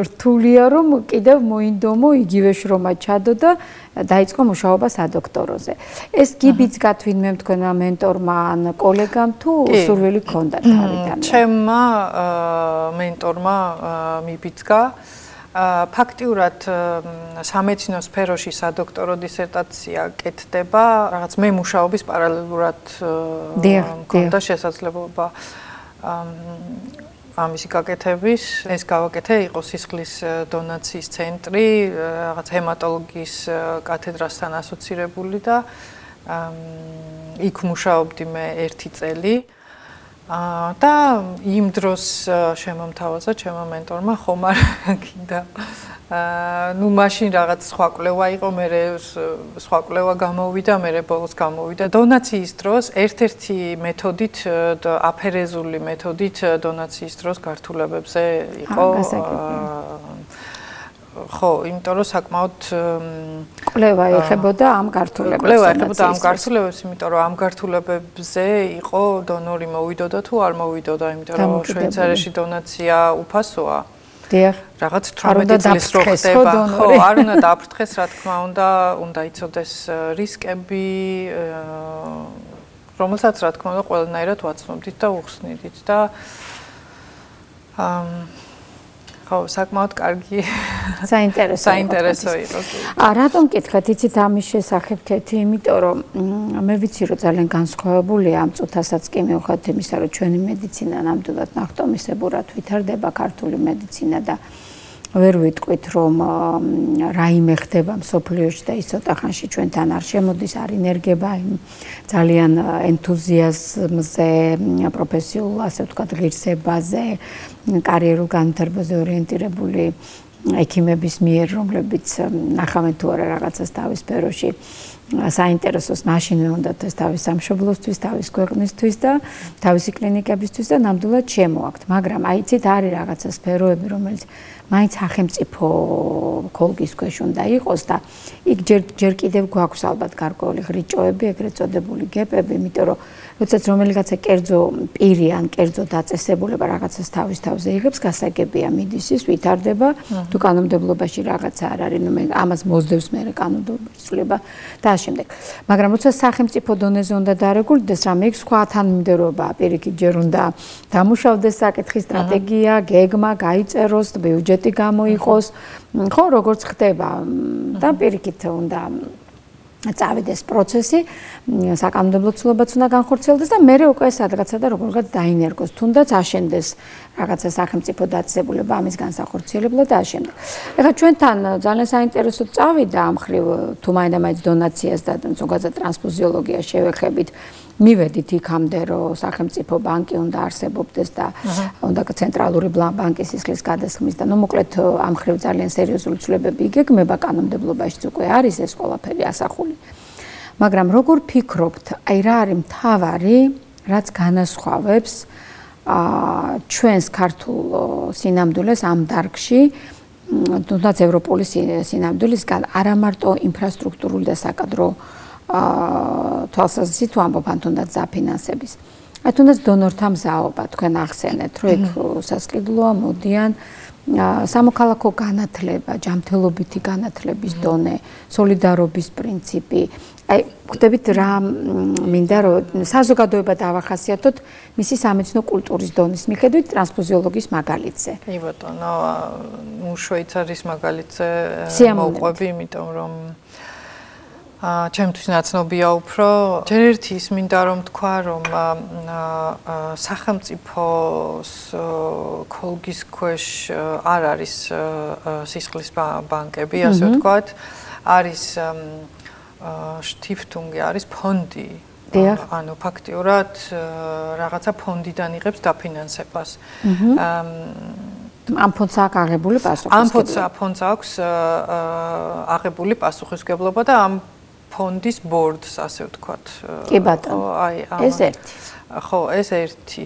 რთულია რომ კიდევ მოინდომო იგივე შრომა ჩადო და დაიწყო მუშაობა სადოქტოროზე ეს გიბიძგა თვინმე თქვენმა მენტორმა ან კოლეგამ თუ სურვილი ქონდა თავიდან ჩემმა მენტორმა მიბიძგა ფაქტიურად სამედიცინო სფეროში სადოქტორო დისერტაცია კეთდება რაღაც მე მუშაობის პარალელურად მქონდა შესაძლებლობა ამისი გაკეთების ეს გავაკეთე იყო სისხლის დონაციის ცენტრი რაღაც ჰემატოლოგიის კათედრასთან ასოცირებული და იქ მუშაობდი მე 1 წელი და იმ დროს შემომთავაზა ჩემმა მენტორმა ხომ არ გინდა ну მაშინ რაღაც სხვა კვლევა იყო მე სხვა კვლევა გამოვიდა მე ბოლოს გამოვიდა დონაციის დროს ერთ-ერთი მეთოდით აფერეზული მეთოდით დონაციის დროს გართულებებზე იყო ხო, იმიტომ რომ საკმაოდ კვლევა ეხებოდა ამ გართულებებს. კვლევა ეხებოდა ამ გართულებებს, იმიტომ რომ ამ გართულებებზე იყო დონორი მოვიდოდა თუ არ მოვიდოდა, იმიტომ რომ შვეიცარიაში დონაცია უფასოა. დიახ. რაღაც 18 წლის რო ხდება, ხო, არ უნდა დაფრთხეს, რა თქმა უნდა, უნდა იცოდეს რისკები, რომელსაც რა თქმა უნდა ყველანაირად ვაცნობდით და უხსნიდით და ხო, საკმაოდ კარგი საინტერესო იყო. რატომ გითხეთ, იცით ამის შესახებ კეთი, იმიტომ რომ მე ვიცი რომ ძალიან განსხვავებულია ამ წუთასაც კი მივხვდეთ იმისა, რომ ჩვენი მედიცინა ნამდვილად ნახტომისებურად ვითარდება ქართული მედიცინა და ვერ ვიტყვით რომ რაიმე ხდება მსოფლიოში და ის ცოტა ხანში ჩვენთან არ შემოდის, არ ინერგება იმ ძალიან ენთუზიაზმზე, პროფესიულ, ასე ვთქვათ, ღირსებაზე, კარიერულ განვითარებაზე ორიენტირებული ექიმების მიერ, რომლებიც ნახავენ თუ არა რაღაცას თავის სფეროში საინტერესოს მაშინვე უნდათ ეს თავის სამშობლოსთვის, თავის ქვეყნისთვის და თავისი კლინიკებისთვის და ნამდვილად შემოაქვთ, მაგრამ აი იცით არის რაღაცა სფეროები, რომელიც მაინც სახელმწიფო კოლგის ქვეშ უნდა იყოს და იქ ჯერ კიდევ გვაქვს ალბათ გარკვეული ღრიჭოები, ეგრეთ წოდებული გეპები, იმიტომ რომ როდესაც რომელიღაცა კერძო პირი ან კერძო დაწესებულება რაღაცას თავის თავზე იღებს, გასაგებია მიდის ის, ვითარდება, თუ კანონმდებლობაში რაღაცა არ არის, ნუ მე ამას მოსდევს მე კანონმდებლობის ცვლილება და ამ შემდეგ. მაგრამ როცა სახელმწიფო დონეზე უნდა დარეგულდეს, რამე იქ სხვა თანმიმდევრობაა, პირიქით ჯერ უნდა დამუშავდეს საკითხის სტრატეგია, გეგმა, გაიწეროს, ბიუჯეტი გამოიყოს, ხო, როგორც ხდება და პირიქით უნდა წავიდეს პროცესი, საკანონმდებლო ცვლილებაც უნდა განხორციელდეს და მერე უკვე სადღაცა და როგორღაც დაინერგოს, თუნდაც აშენდეს რაღაცა სახელმწიფო დაწესებულება ამის განსახორციელებლად და ამ შემდეგ. ეხლა ჩვენთან ძალიან საინტერესოდ წავიდა ამ ხრივ თუ მაინდა-მაინც დონაციას და ზოგადად ტრანსფუზიოლოგიას შევეხებით. მივედით იქამდე რომ სახელმწიფო ბანკი უნდა არსებობდეს და უნდა ცენტრალური ბანკი სისხლის გადასხმის და ნუ მოკლედ ამ ხრივ ძალიან სერიოზული ცვლილებები იგეგმება კანონმდებლობაშიც უკვე არის ეს ყველაფერი ასახული. მაგრამ როგორ ფიქრობთ, აი რა არის მთავარი, რაც განასხვავებს ჩვენს ქართულ სინამდვილეს ამ დარგში, თუნდაც ევროპული სინამდვილისგან არა მარტო ინფრასტრუქტურული და საკადრო თვალსაზრისით თუ ამბობ ან თუნდაც ზაფინანსების. აი თუნდაც დონორთა მზაობა თქვენ ახსენეთ, რომ იქ სასყიდლოა, მოდიან სამოქალაქო განათლება, ჯანმრთელობითი განათლების დონე, სოლიდარობის პრინციპი. აი ხვდებით რა მინდა რომ საზოგადოება დავახასიათოთ მისი სამეცნიერო კულტურის დონის მიხედვით ტრანსფუზიოლოგიის მაგალითზე. კი ბატონო, შვეიცარიის მაგალითზე მოვყვები, იმიტომ რომ ჩემთვის ნაცნობია უფრო. ჯერ ერთი ის მინდა რომ თქვა, რომ სახელმწიფოს ქოლგის ქვეშ არ არის სისხლის ბანკები, ასე ვთქვათ, არის შტიფტუნგი, არის ფონდი. ანუ ფაქტიურად რაღაცა ფონდიდან იღებს დაფინანსებას. ამ ფონდს აქვს აღებული პასუხისმგებლობა. ამ ფონდს აქვს აღებული პასუხისმგებლობა და ამ ფონდის ბორდს, ასე ვთქვათ. კი ბატონო. ეს ერთი. ხო, ეს ერთი.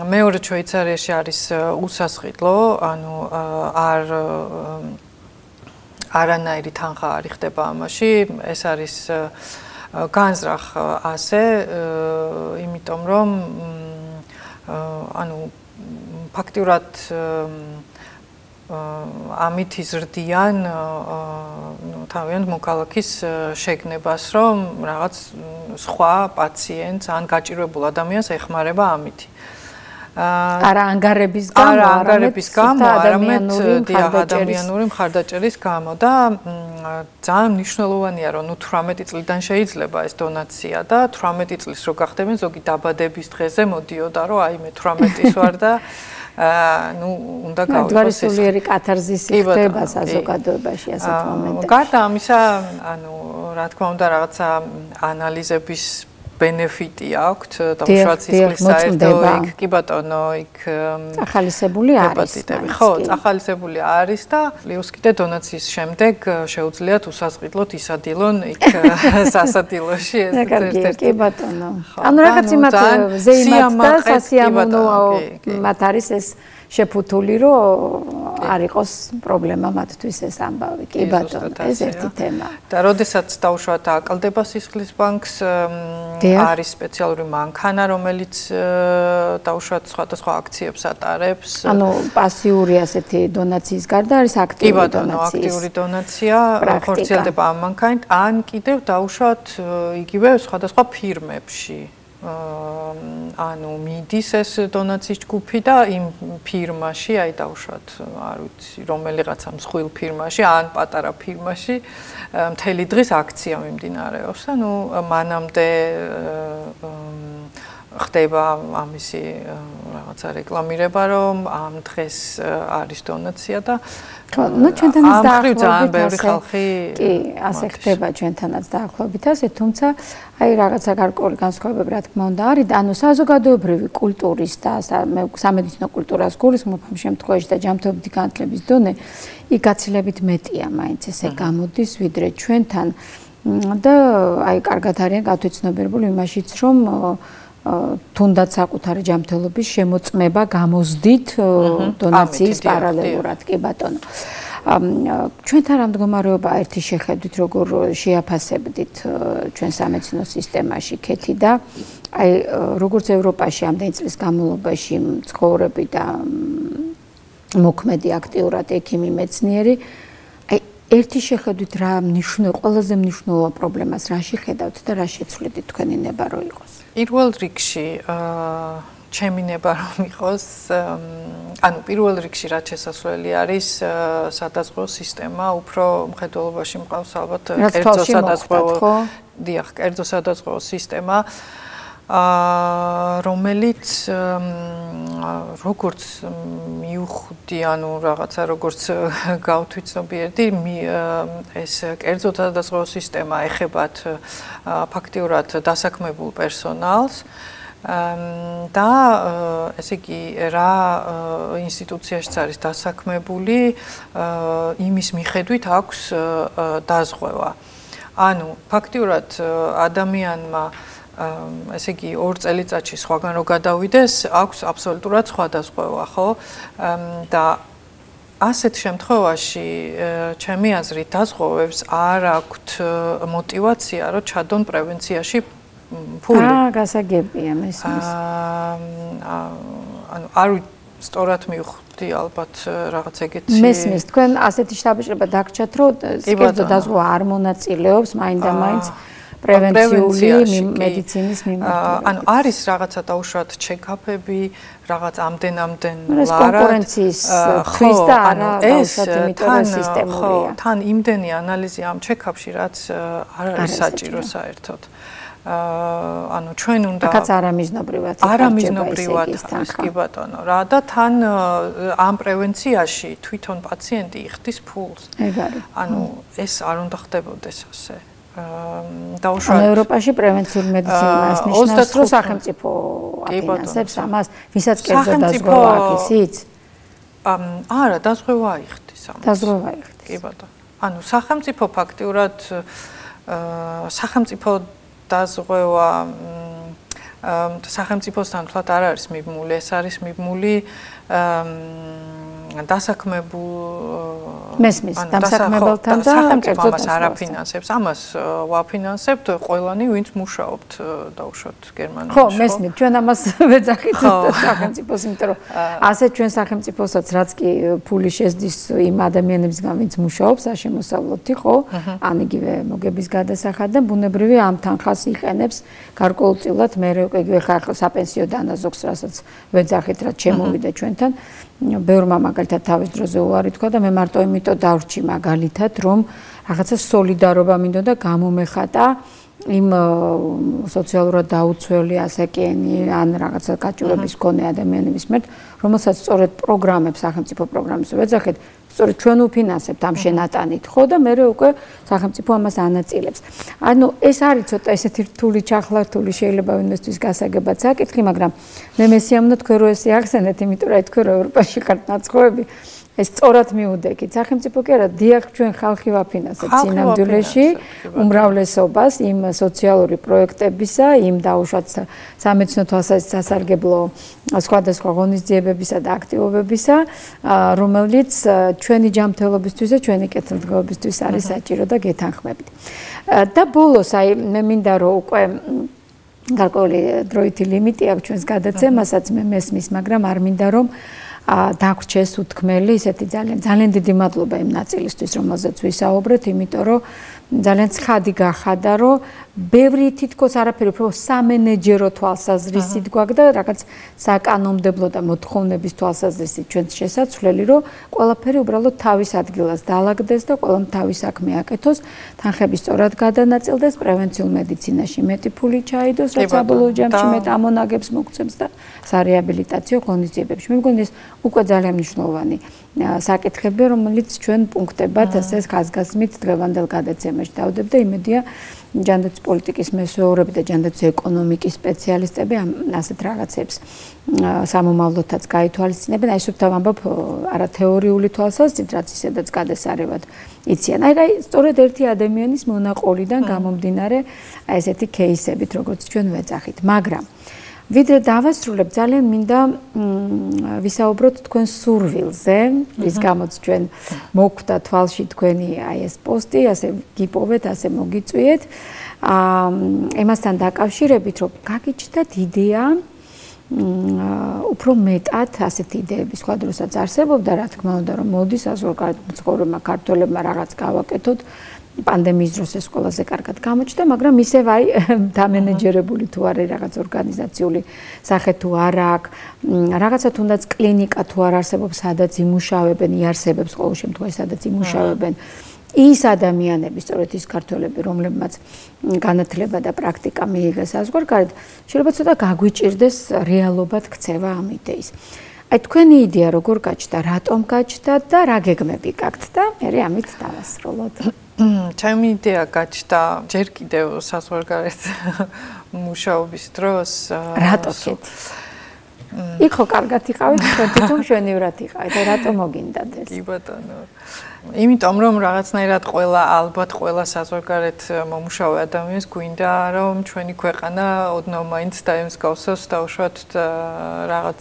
მეორე შვეიცარიაში არის უსასყიდლო, ანუ არანაირი თანხა არ ხდება ამაში. ეს არის განზრახ ასე, იმიტომ რომ ანუ ფაქტიურად ამით იზრდიან თავიანთ მოქალაქის შეგნებას, რომ რაღაც სხვა პაციენტს ან გაჭირვებულ ადამიანს ეხმარება ამით. არა ანგარების გამო, არამედ ადამიანური მხარდაჭერის გამო და ძალიან მნიშვნელოვანია, რომ 18 წლიდან შეიძლება ეს დონაცია და 18 წლის რო გახდებენ ზოგი დაბადების დღეზე მოდიოდა, რომ აი მე 18-ის ვარ და უნდა გავიყოს ეს სულიერი კათარზისი ხდება საზოგადოებაში ასეთ მომენტებში. გარდა ამისა, ანუ რა თქმა უნდა რაღაცა ანალიზების ბენეფიტი აქვს, დავუშვათ სისხლის საერთო იქ, კი ბატონო, იქ წახალისებული არის. ხო, წახალისებული არის და პლუს კიდე დონაციის შემდეგ შეუძლიათ უსასყიდლოდ ისადილონ იქ სასადილოში ეს ერთ-ერთი. კი ბატონო. ანუ რაღაც იმათ ზეიმად და სასიამოვნო მათ არის ეს შეფუთული, რომ არ იყოს პრობლემა მათთვის ეს ამბავი. კი ბატონო, ეს ერთი თემა. და როდესაც დავუშვათ აკლდება სისხლის ბანკს, არის სპეციალური მანქანა, რომელიც დავუშვათ სხვადასხვა აქციებს ატარებს. ანუ პასიური ასეთი დონაციის გარდა არის აქტიური დონაცია. კი ბატონო, აქტიური დონაცია ხორციელდება ამ მანქანით, ან კიდევ დავუშვათ იგივე სხვადასხვა ფირმებში. ანუ მიდის ეს დონაციის ჯგუფი და იმ ფირმაში, აი დავუშვათ, არ ვიცი, რომელიღაცა მსხვილ ფირმაში, ან პატარა ფირმაში მთელი დღის აქცია მიმდინარეობს. ანუ მანამდე ხდება ამისი რაღაცა რეკლამირება, რომ ამ დღეს არის დონაცია და ну ჩვენთანაც დაახლოებით ხალხი კი ასე ხდება ჩვენთანაც დაახლოებით ასე თუმცა აი რაღაცა გარკვეული განსხვავებები რა თქმა უნდა არის და ანუ საზოგადოებრივი კულტურის და სამედიცინო კულტურას გულისხმობ ამ შემთხვევაში და ჯანმრთელობითი განათლების დონე იქ გაცილებით მეტია მაინც ესე გამოდის ვიდრე ჩვენთან და აი კარგად არიან გათვითცნობიერებული იმაშიც რომ თუნდაც საკუთარი ჯანმრთელობის შემოწმება გამოსდით დონაციის პარალელურად კი ბატონო. ჩვენთან რა მდგომარეობა ერთი შეხედვით როგორ შეაფასებდით ჩვენ სამედიცინო სისტემაში ქეთი და აი როგორც ევროპაში ამდენი წლის განმავლობაში მცხოვრები და მოქმედი აქტიურად ექიმი მეცნიერი აი ერთი შეხედვით რა ყველაზე მნიშვნელოვან პრობლემას რაში ხედავთ და რა შეცვლით თქვენი ნება რო იყოს პირველ რიგში ჩემი ნება რომ იყოს ანუ პირველ რიგში რაც შესასვლელი არის სადაზღვევო სისტემა უფრო მხედველობაში მყავს ალბათ კერძო სადაზღვევო დიახ კერძო სადაზღვევო სისტემა რომელიც როგორც მიუხვდი ანუ რაღაცა როგორც გავთვითცნობიერდი ეს კერძო სადაზღვევო სისტემა ეხებათ ფაქტიურად დასაქმებულ პერსონალს და ესე იგი რა ინსტიტუციაშიც არის დასაქმებული იმის მიხედვით აქვს დაზღვევა. ანუ ფაქტიურად ადამიანმა ესე იგი 2 წელიწადში სხვაგან რო გადავიდეს, აქვს აბსოლუტურად სხვა დაზღვევა, ხო? და ასეთ შემთხვევაში ჩემი აზრით დაზღვევებს არ აქვთ мотивация, რომ ჩადონ პრევენციაში ფული. გასაგებია მესმის. ანუ არ სწორად მივხვდი ალბათ რაღაც ეგეთი. მესმის, თქვენ ასეთი შთაბეჭდილება დაგჭათ, რომ კერძო დაზღვევა არ მონაწილეობს მაინდა-მაინც პრევენციული მედიცინის მიმართულებით. ანუ არის რაღაცა დაუშვათ ჩეკაპები, რაღაც ამდენ ლარად. კონკურენციის თვის და არა დაუშვათ, იმიტომ რომ სისტემურია. თან იმდენი ანალიზი ამ ჩეკაპში, რაც არ არის საჭირო საერთოდ. ანუ ჩვენ უნდა არამიზნობრივად კი ბატონო რა და თან ამ პრევენციაში თვითონ პაციენტი იხდის ფულს. ეგ არის. ანუ ეს არ უნდა ხდებოდეს ასე. დაუშვათ ევროპაში პრევენციული მედიცინა ნიშნავს რომ სახელმწიფო აფინანსებს ამას, ვისაც კერძო დაზღვევა აქვს, იცით? არა, დაზღვევა იხდის ამას. დაზღვევა იხდის. კი ბატონო. ანუ სახელმწიფო ფაქტიურად სახელმწიფო დაზღვევა სახელმწიფოსთან თლად არ არის მიბმული, ეს არის მიბმული დასაქმებულ მესმის დასაქმებელთან და სახელმწიფო ამას არ აფინანსებს, ამას ვაფინანსებთ ყველანი, ვინც მუშაობთ დაუშვათ გერმანიაში. ხო, მესმის, ჩვენ ამას ვეძახით სახელმწიფოს, იმიტომ რომ ასე ჩვენ სახელმწიფოსაც რაც კი ფული შეძდის იმ ადამიანებისგან, ვინც მუშაობს საშემოსავლოთი, ხო? ან იგივე მოგების გადასახად და ბუნებრივი ამ თანხას იყენებს გარკვეულწილად მე იგივე ხალხ საპენსიო დანაზოგს, რასაც ვეძახით, რაც შემოვიდა ჩვენთან. ბევრმა მაგალითად თავის დროზე უარი თქვა და მე მარტო იმიტომ დავრჩი მაგალითად, რომ რაღაცა სოლიდარობა მინდოდა გამომეხატა იმ სოციალურად დაუცველი ასაკიანი ან რაღაცა გაჭირვების მქონე ადამიანების მიერ, რომელსაც სწორედ პროგრამებს, სახელმწიფო პროგრამებს ვეძახით, სწორედ ჩვენ ვფინანსებთ ამ შენატანით, ხო და მე უკვე სახელმწიფო ამას ანაწილებს. ანუ ეს არის ცოტა ესეთი რთული ჩახლართული შეიძლება ვინმესთვის გასაგებად საკითხი, მაგრამ მე მესიამოვნო თქვენ რო ესე ახსენეთ, იმიტომ რომ თქვენ რო ევროპაში ხართ ნაცხოვები, ეს სწორად მიუდეკით. სახელმწიფო კი არა, დიახ, ჩვენ ხალხი ვაფინანსებთ სინამდვილეში უმრავლესობას იმ სოციალური პროექტებისა, იმ დაუშვათ სამეცნიერო თვალსაზრისით სასარგებლო სხვადასხვა ღონისძიებებისა და აქტივობებისა, რომელიც ჩვენი ჯანმრთელობისთვის და ჩვენი კეთილდღეობისთვის არის საჭირო და გეთანხმებით. და ბოლოს აი მე მინდა რომ უკვე გარკვეული დროითი ლიმიტი აქვს ჩვენს გადაცემასაც მე მესმის, მაგრამ არ მინდა რომ დაგვრჩეს უთქმელი ისეთი ძალიან დიდი მადლობა იმ ნაწილისთვის, რომელზეც ვისაუბრეთ, იმიტომ რომ ძალიან ცხადი გახადა, რომ ბევრი თითქოს არაფერი, უფრო სამენეჯერო თვალსაზრისით გვაქვს და რაღაც საკანონმდებლო და მოთხოვნების თვალსაზრისით ჩვენს შესაძლებელი, რომ ყველაფერი უბრალოდ თავის ადგილას დაალაგდეს და ყველამ თავის საქმე აკეთოს, თანხები სწორად გადანაწილდეს, პრევენციულ მედიცინაში მეტი ფული ჩაიდოს, რაც საბოლოო ჯამში მეტ ამონაგებს მოგცემს და სარეაბილიტაციო ღონისძიებებში. მე მგონი ეს უკვე ძალიან მნიშვნელოვანი საკითხებია, რომელიც ჩვენ პუნქტებად ასე ხაზგასმით დღევანდელ გადაცემაში დავდებ და იმედია ჯანდაცვის პოლიტიკის მესვეურები და ჯანდაცვის ეკონომიკის სპეციალისტები ამ ასეთ რაღაცებს სამომავლოდაც გაითვალისწინებენ. აი სუფთა ვამბობ არა თეორიული თვალსაზრისით, რაც ისედაც გადასარევად იციან. აი სწორედ ერთი ადამიანის მონაყოლიდან გამომდინარე აი ესეთი кейსებით, როგორც ჩვენ ვეძახით. მაგრამ ვიდრე დავასრულებ, ძალიან მინდა ვისაუბროთ თქვენ სურვილზე, რის გამოც ჩვენ მოგვდა თვალში თქვენი აი ეს პოსტი, ასე გიპოვეთ, ასე მოგიწვიეთ. ემასთან დაკავშირებით, რომ გაგიჩნდათ იდეა უფრო მეტად ასეთი იდეები სხვა დროსაც არსებობდა, რა თქმა უნდა, რომ მოდის საზღვარგარეთმცხოვრებმა ქართველებმა რაღაც გავაკეთოთ. პანდემიის დროს ეს ყველაზე კარგად გამოჩნდა, მაგრამ ისევ აი დამენეჯერებული თუ არის რაღაც ორგანიზაციული სახე თუ არა აქვს, რაღაცა თუნდაც კლინიკა თუ არ არსებობს, სადაც იმუშავებენ, იარსებებს ყოველ შემთხვევაში, სადაც იმუშავებენ ის ადამიანები, სწორედ ის ქართველები, რომლებმაც განათლება და პრაქტიკა მიიღეს საზღვარგარეთ, შეიძლება ცოტა გაგვიჭირდეს რეალობად ქცევა ამ იდეის. აი თქვენი იდეა როგორ გაჩნდა, რატომ გაჩნდა და რა გეგმები გაქვთ და მე ამით დავასრულოთ. ჩემი იდეა გაჩნდა ჯერ კიდევ საზღვარგარეთ მუშაობის დროს. რატო კეთ? იქ ხო კარგად იყავით, თვითონ მშვენივრად იყავით, რატო მოგინდათ ეს? კი ბატონო. იმიტომ რომ რაღაცნაირად ალბათ ყველა საზღვარგარეთ მომუშავე ადამიანს გვინდა რომ ჩვენი ქვეყანა ოდნავ მაინც დაემსგავსოს დაუშვათ რაღაც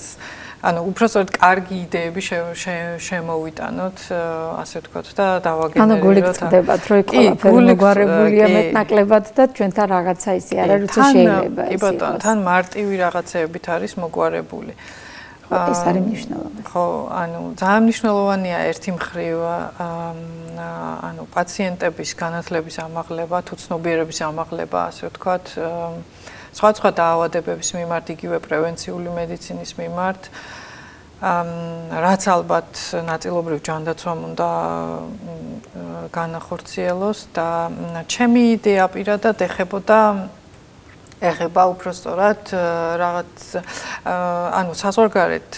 ანუ უბრალოდ კარგი იდეები შემოვიტანოთ, ასე ვთქვათ და დავაგენერიროთ. ანუ გულით წდებათ, რომ ყველაფერი მოგვარებულია მეტნაკლებად და ჩვენთან რაღაცა ისე არ არის, რომ შეიძლება კი ბატონო, თან მარტივი რაღაცეებით არის მოგვარებული. ეს არის მნიშვნელოვანი. ხო, ანუ ძალიან მნიშვნელოვანია ერთი მხრივ ანუ პაციენტების განათლების ამაღლება, თუ ცნობიერების ამაღლება, ასე ვთქვათ, სხვა დაავადებების მიმართ, იგივე პრევენციული მედიცინის მიმართ, რაც ალბათ ნაწილობრივ ჯანდაცვამ უნდა განახორციელოს და ჩემი იდეა პირადად ეხება უბრალოდ რაღაც ანუ საზღვარგარეთ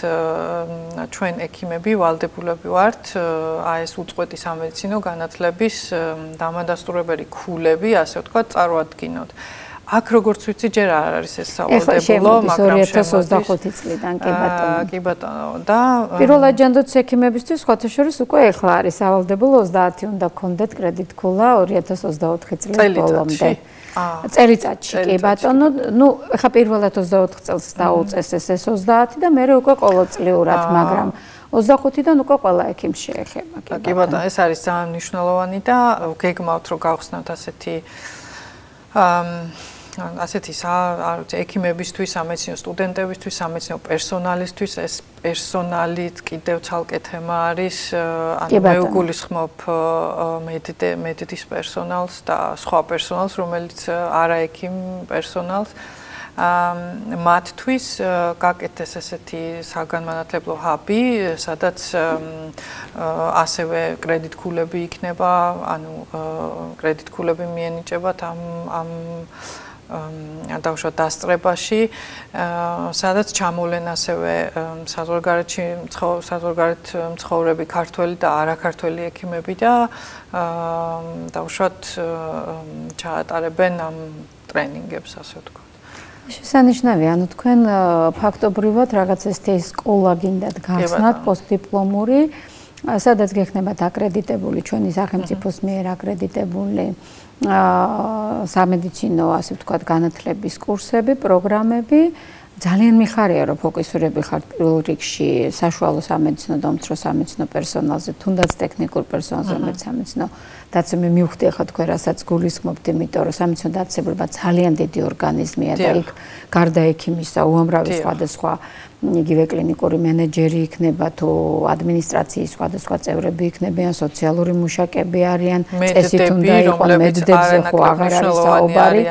ჩვენ ექიმები ვალდებულები ვართ აი ეს უწყვეტი სამედიცინო განათლების დამადასტურებელი ქულები, ასე ვთქვათ, წარვადგინოთ. აქ როგორც ვიცი, ჯერ არ არის ეს სავალდებულო, მაგრამ 2025 წლიდან კი ბატონო. კი ბატონო და პირველად ჯანდაცვის ექიმებისთვის სხვათა შორის უკვე ეხლა არის სავალდებულო 30 უნდა გქონდეთ კრედიტ ქულა 2024 წლის ბოლომდე. წელიწადში კი ბატონო, ნუ ეხლა პირველად 24 წელს დაუწეს ეს 30 და მე უკვე ყოველწლიურად, მაგრამ 25-დან უკვე ყველა ექიმს შეეხება. კი ბატონო, ეს არის ძალიან მნიშვნელოვანი და გეგმავთ რომ გავხსნათ ასეთი ექიმებისთვის, სამედიცინო სტუდენტებისთვის, სამედიცინო პერსონალისთვის, ეს პერსონალიც კიდევ ცალკე თემა არის, ანუ მე ვგულისხმობ მედდის პერსონალს და სხვა პერსონალს, რომელიც არაექიმ პერსონალს. მათთვის გაკეთეს ესეთი საგანმანათლებლო ჰაბი, სადაც ასევე კრედიტ ქულები იქნება, ანუ კრედიტ ქულები მიენიჭებათ ამ დავუშვათ დასწრებაში, სადაც ჩამოვლენ ასევე საზღვარგარეთ მცხოვრები ქართველი და არაქართველი ექიმები და დავუშვათ ჩაატარებენ ამ ტრენინგებს, ასე ვთქვათ. შესანიშნავია, ანუ თქვენ ფაქტობრივად რაღაც ესეთი სკოლა გინდათ გახსნათ პოსტდიპლომური, სადაც გექნებათ აკრედიტებული ჩვენი სახელმწიფოს მიერ აკრედიტებული სამედიცინო, ასე ვთქვათ, განათლების კურსები, პროგრამები. ძალიან მიხარია, რომ ფოკუსირები ხართ პირველ რიგში საშუალო სამედიცინო და უმცროს სამედიცინო პერსონალზე, თუნდაც ტექნიკურ პერსონალზე, რომელიც სამედიცინო დაცემი მივხვდი ახლა თქვენ რასაც გულისხმობთ, იმიტომ რომ სამედიცინო დაწესება ძალიან დიდი ორგანიზმია და იქ გარდა ექიმისა უამრავი სხვადასხვა იგივე კლინიკური მენეჯერი იქნება თუ ადმინისტრაციის სხვადასხვა წევრები იქნებიან, სოციალური მუშაკები არიან, წესით უნდა იყოს მედდებზე ხო აღარ არის საუბარი,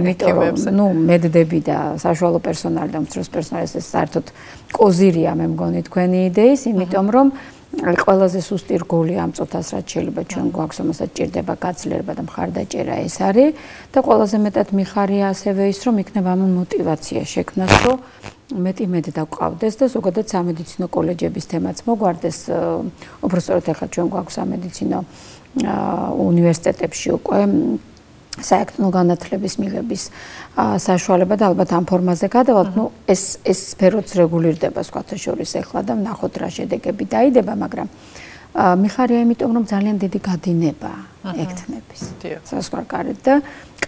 იმიტომ რომ ნუ მედდები და საშუალო პერსონალი და უმცროს პერსონალი ეს საერთოდ კოზირია მე მგონი თქვენი იდეის, იმიტომ რომ ყველაზე სუსტი რგოლი ამ წუთას რაც შეიძლება ჩვენ გვაქვს, რომელსაც ჭირდება გაცილება და მხარდაჭერა ეს არის და ყველაზე მეტად მიხარია ასევე ის, რომ იქნება ამ мотиваცია შექმნას, რომ მეტი დაგვყავდეს და ზოგადად სამედიცინო კოლეჯების თემაც მოგვარდეს. უბრალოდ ახლა ჩვენ გვაქვს სამედიცინო უნივერსიტეტებში უკვე საერთო განათლების მიღების საშუალება და ალბათ ამ ფორმაზე გადავალთ. ნუ ეს სფეროც რეგულირდება სხვათა შორის ახლა და ვნახოთ რა შედეგები დაიდება, მაგრამ მიხარია იმიტომ, რომ ძალიან დიდი გადინება ექთნების საზღვარგარეთ და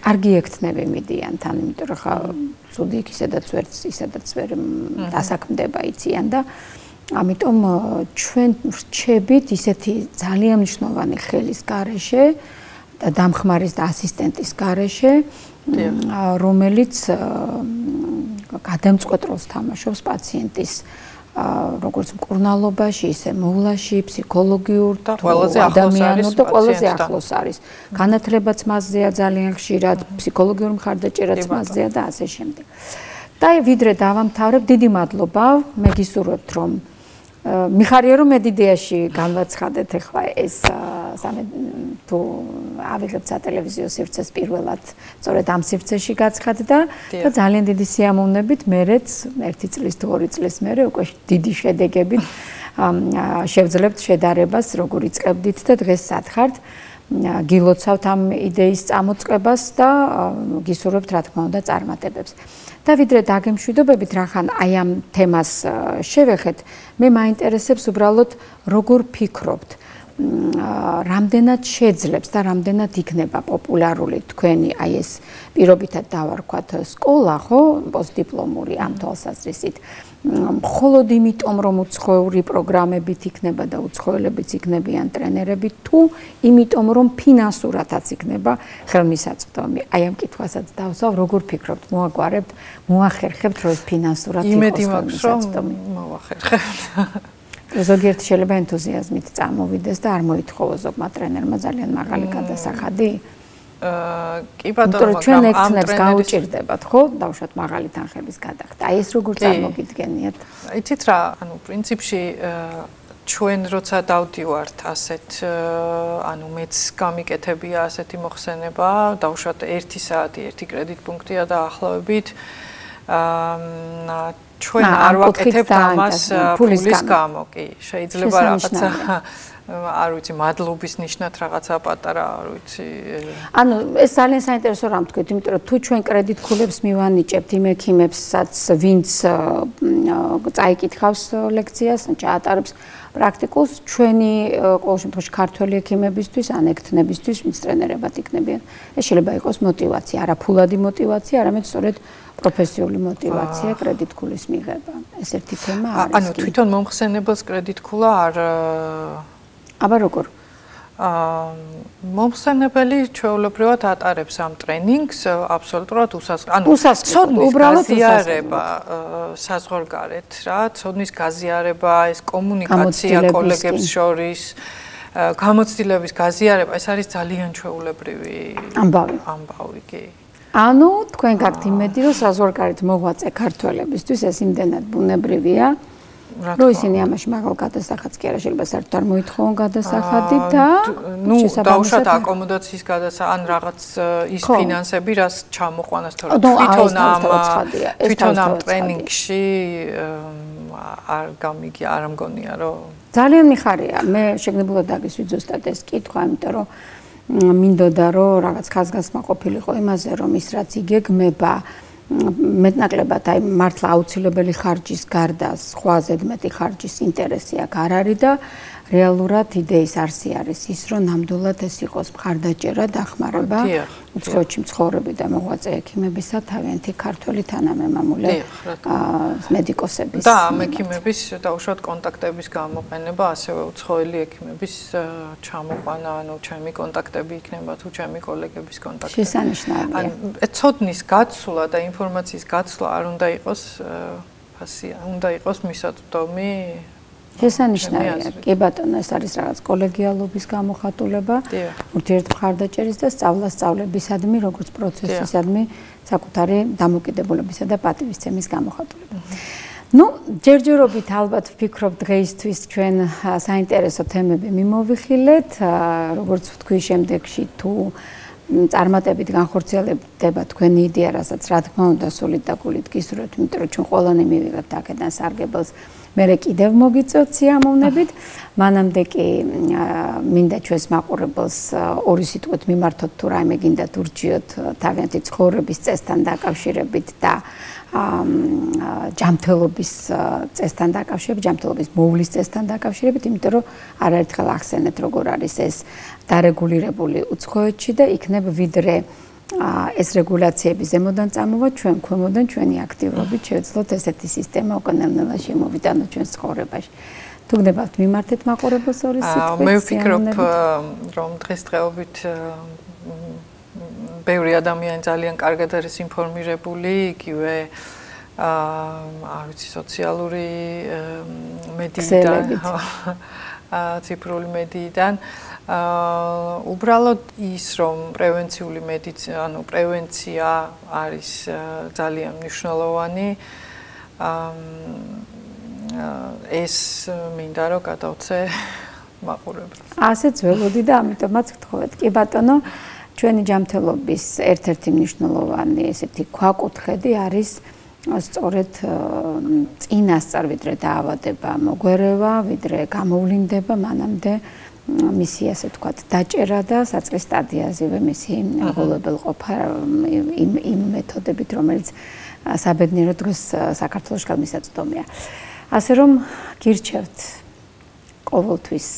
კარგი ექთნები მიდიან თან, იმიტომ რომ ხა ცუდი იქ ისედაც ვერ დასაქმდება იციან და ამიტომ ჩვენ რჩებით ისეთი ძალიან მნიშვნელოვანი ხელის გარეშე და დამხმარის და ასისტენტის გარეშე, რომელიც გადამწყვეტ როლს თამაშობს პაციენტის როგორც მკურნალობაში, ისე მოვლაში, ფსიქოლოგიურ და ადამიანურ და ყველაზე ახლოს არის. განათლებაც მასზეა ძალიან ხშირად, ფსიქოლოგიური მხარდაჭერაც მასზეა და ასე შემდეგ. და ვიდრე დავამთავრებ, დიდი მადლობა, მე გისურვებთ, რომ მიხარია რომ მედიდიაში განვაცხადეთ ახლა ეს თუ ავიღებთ სატელევიზიო სივრცეს პირველად სწორედ ამ სივრცეში გაცხადდა და ძალიან დიდი სიამოვნებით მერეც 1 წლის თუ 2 წლის მერე უკვე დიდი შედეგებით შევძლებთ შედარებას როგორ იწყებდით და დღეს სათხართ გილოცავთ ამ იდეის წამოწყებას და გისურვებთ რა თქმა უნდა წარმატებებს. და ვიდრე დაგემშვიდობებით რახან აი ამ თემას შევეხეთ, მე მაინტერესებს უბრალოდ როგორ ფიქრობთ, რამდენად შეძლებს და რამდენად იქნება პოპულარული თქვენი აი ეს პირობითად დავარქვათ სკოლა, ხო, პოსტდიპლომური ამ თვალსაზრისით. მხოლოდ იმიტომ რომ უცხოური პროგრამებით იქნება და უცხოელებიც იქნებიან ტრენერები თუ იმიტომ რომ ფინანსურადაც იქნება ხელმისაწვდომი. აი ამ კითხვასაც დავსვავ, როგორ ფიქრობთ, მოაგვარებთ, მოახერხებთ რომ ეს ფინანსურად იყოს ხელმისაწვდომი? მოახერხებთ. ზოგიერთი შეიძლება ენთუზიაზმით წამოვიდეს და არ მოითხოვოს ზოგმა ტრენერმა ძალიან მაღალი გადასახადი? კი ბატონო, ჩვენ ექცნებს გაუჭირდებათ, ხო? დავუშვათ მაღალი თანხების გადახდა. აი ეს როგორ წარმოგიდგენიათ? იცით რა, ანუ პრინციპში ჩვენ როცა დავდივართ ასეთ მეც გამიკეთებია ასეთი მოხსენება, დავუშვათ 1 საათი, 1 კრედიტ პუნქტია დაახლოებით. ჩვენ არ ვაკეთებთ ამას ფულის გამო, კი, შეიძლება რაღაცა არ ვიცი, მადლობის ნიშნად რაღაცა პატარა, არ ვიცი. ანუ ეს ძალიან საინტერესო რამ თქვით, იმიტომ რომ თუ ჩვენ კრედიტ ქულებს მივანიჭებთ იმ ექიმებსაც, ვინც წაიკითხავს ლექციას, ჩაატარებს პრაქტიკულს, ჩვენი ყოველ შემთხვევაში ქართველი ექიმებისთვის, ან ექთნებისთვის, ვინც ტრენერებად იქნებიან, ეს შეიძლება იყოს мотиваცია, არა ფულადი мотиваცია, არამედ სწორედ პროფესიული мотиваცია კრედიტ ქულის მიღება. ეს ერთი თემა არის. ანუ თვითონ მომხსენებელს კრედიტ ქულა არ აბა როგორ? მომხსენებელი ჩვეულებრივად ატარებს ამ ტრენინგს აბსოლუტურად უბრალოდ გაზიარება საზღვარგარეთ რა, ცოდნის გაზიარება, ეს კომუნიკაცია კოლეგებს შორის, გამოცდილების გაზიარება, ეს არის ძალიან ჩვეულებრივი ამბავი, კი. ანუ თქვენ გაქვთ იმედი, რომ საზღვარგარეთ მოღვაწე ქართველებისთვის ეს იმდენად ბუნებრივია, რომ ისინი ამაში მაღალ გადასახადს კი არა შეიძლება საერთოდ არ მოითხოვონ გადასახადი და დაუშვათ აკომოდაციის გადასახადი ან რაღაც ის ფინანსები, რაც ჩამოყვანას თორემ თვითონ ამ ტრენინგში არ გამიგია, არ მგონია რომ ძალიან მიხარია. მე შეგნებულად დაგისვით ზუსტად ეს კითხვა, იმიტომ რომ მინდოდა რომ რაღაც ხაზგასმა ყოფილიყო იმაზე, რომ ის რაც იგეგმება მეტნაკლებად აი მართლა აუცილებელი ხარჯის გარდა სხვა ზედმეტი ხარჯის ინტერესი აქ არ არის და რეალურად იდეის არსი არის ის, რომ ნამდვილად ეს იყოს მხარდაჭერა, დახმარება უცხოეთში მცხოვრები და მოღვაწე ექიმებისა, თავიანთი ქართველი თანამემამულე მედიკოსების და ამ ექიმების დაუშვათ კონტაქტების გამოყენება, ასევე უცხოელი ექიმების ჩამოყვანა, ანუ ჩემი კონტაქტები იქნება თუ ჩემი კოლეგების კონტაქტები. შესანიშნავია. ან ცოდნის გაცვლა და ინფორმაციის გაცვლა არ უნდა იყოს ფასია, უნდა იყოს მისაწვდომი შესანიშნავია. კი ბატონო, ეს არის რაღაც კოლეგიალობის გამოხატულება, ურთიერთმხარდაჭერის და სწავლა-სწავლებისადმი, როგორც პროცესისადმი, საკუთარი დამოკიდებულებისა და პატივისცემის გამოხატულება. Ну, ჯერჯერობით ალბათ ვფიქრობ დღეისთვის ჩვენ საინტერესო თემები მიმოვიხილეთ, როგორც ვთქვი შემდეგში თუ წარმატებით განხორციელებდება თქვენი იდეა, რასაც რა თქმა უნდა სულით და გულით გისურვებთ, იმიტომ რომ ჩვენ ყველანი მივიღებთ აქედან სარგებელს. მერე კიდევ მოგიწევთ სიამოვნებით, მანამდე კი მინდა ჩვენს მაყურებელს ორი სიტყვით მიმართოთ თუ რაიმე გინდათ ურჩიოთ თავიანთი ცხოვრების წესთან დაკავშირებით და ჯანმრთელობის წესთან დაკავშირებით, ჯანმრთელობის მოვლის წესთან დაკავშირებით, იმიტომ რომ არაერთხელ ახსენეთ როგორ არის ეს დარეგულირებული უცხოეთში და იქნებ ვიდრე ეს რეგულაციები ზემოდან წამოვა ჩვენ ქვემოდან ჩვენი აქტიურობით შევეძლოთ ესეთი სისტემა უკვე ნელ-ნელა შემოვიდანოთ ჩვენს ცხოვრებაში. თუ გნებავთ მიმართეთ მაყურებელს ორი სიტყვით. მე ვფიქრობ რომ დღესდღეობით ბევრი ადამიანი ძალიან კარგად არის ინფორმირებული, იგივე არ ვიცი სოციალური მედიიდან, ციფრული მედიიდან უბრალოდ ის რომ პრევენციული მედიცინა, ანუ პრევენცია არის ძალიან მნიშვნელოვანი. ეს მინდა რომ გადავცე მაყურებელს. ასეც ველოდი და ამიტომაც გთხოვეთ. კი ბატონო, ჩვენი ჯანმრთელობის ერთ-ერთი მნიშვნელოვანი ესეთი ქვაკუთხედი არის სწორედ წინასწარ ვიდრე დაავადება მოგვერევა, ვიდრე გამოვლინდება, მანამდე მისი ასე ვთქვათ დაჭერა და საწყის სტადიაზევე მისი ღოლებელყოფა იმ მეთოდებით, რომელიც საბედნიერო დროს საქართველოს ხელმისაწვდომია. ასე რომ გირჩევთ ყოველთვის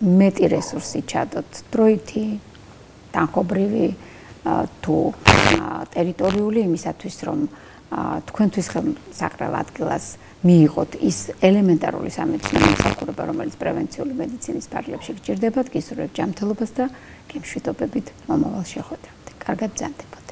მეტი რესურსი ჩადოთ, დროითი, თანხობრივი თუ ტერიტორიული იმისათვის, რომ თქვენთვის ხელსაყრელ ადგილას მიიღოთ ის ელემენტარული სამედიცინო მომსახურება, რომელიც პრევენციული მედიცინის ფარგლებში გჭირდებათ, გისურვებთ ჯანმრთელობას და გემშვიდობებით მომავალ შეხვედრამდე. კარგად ბრძანდებოდეთ.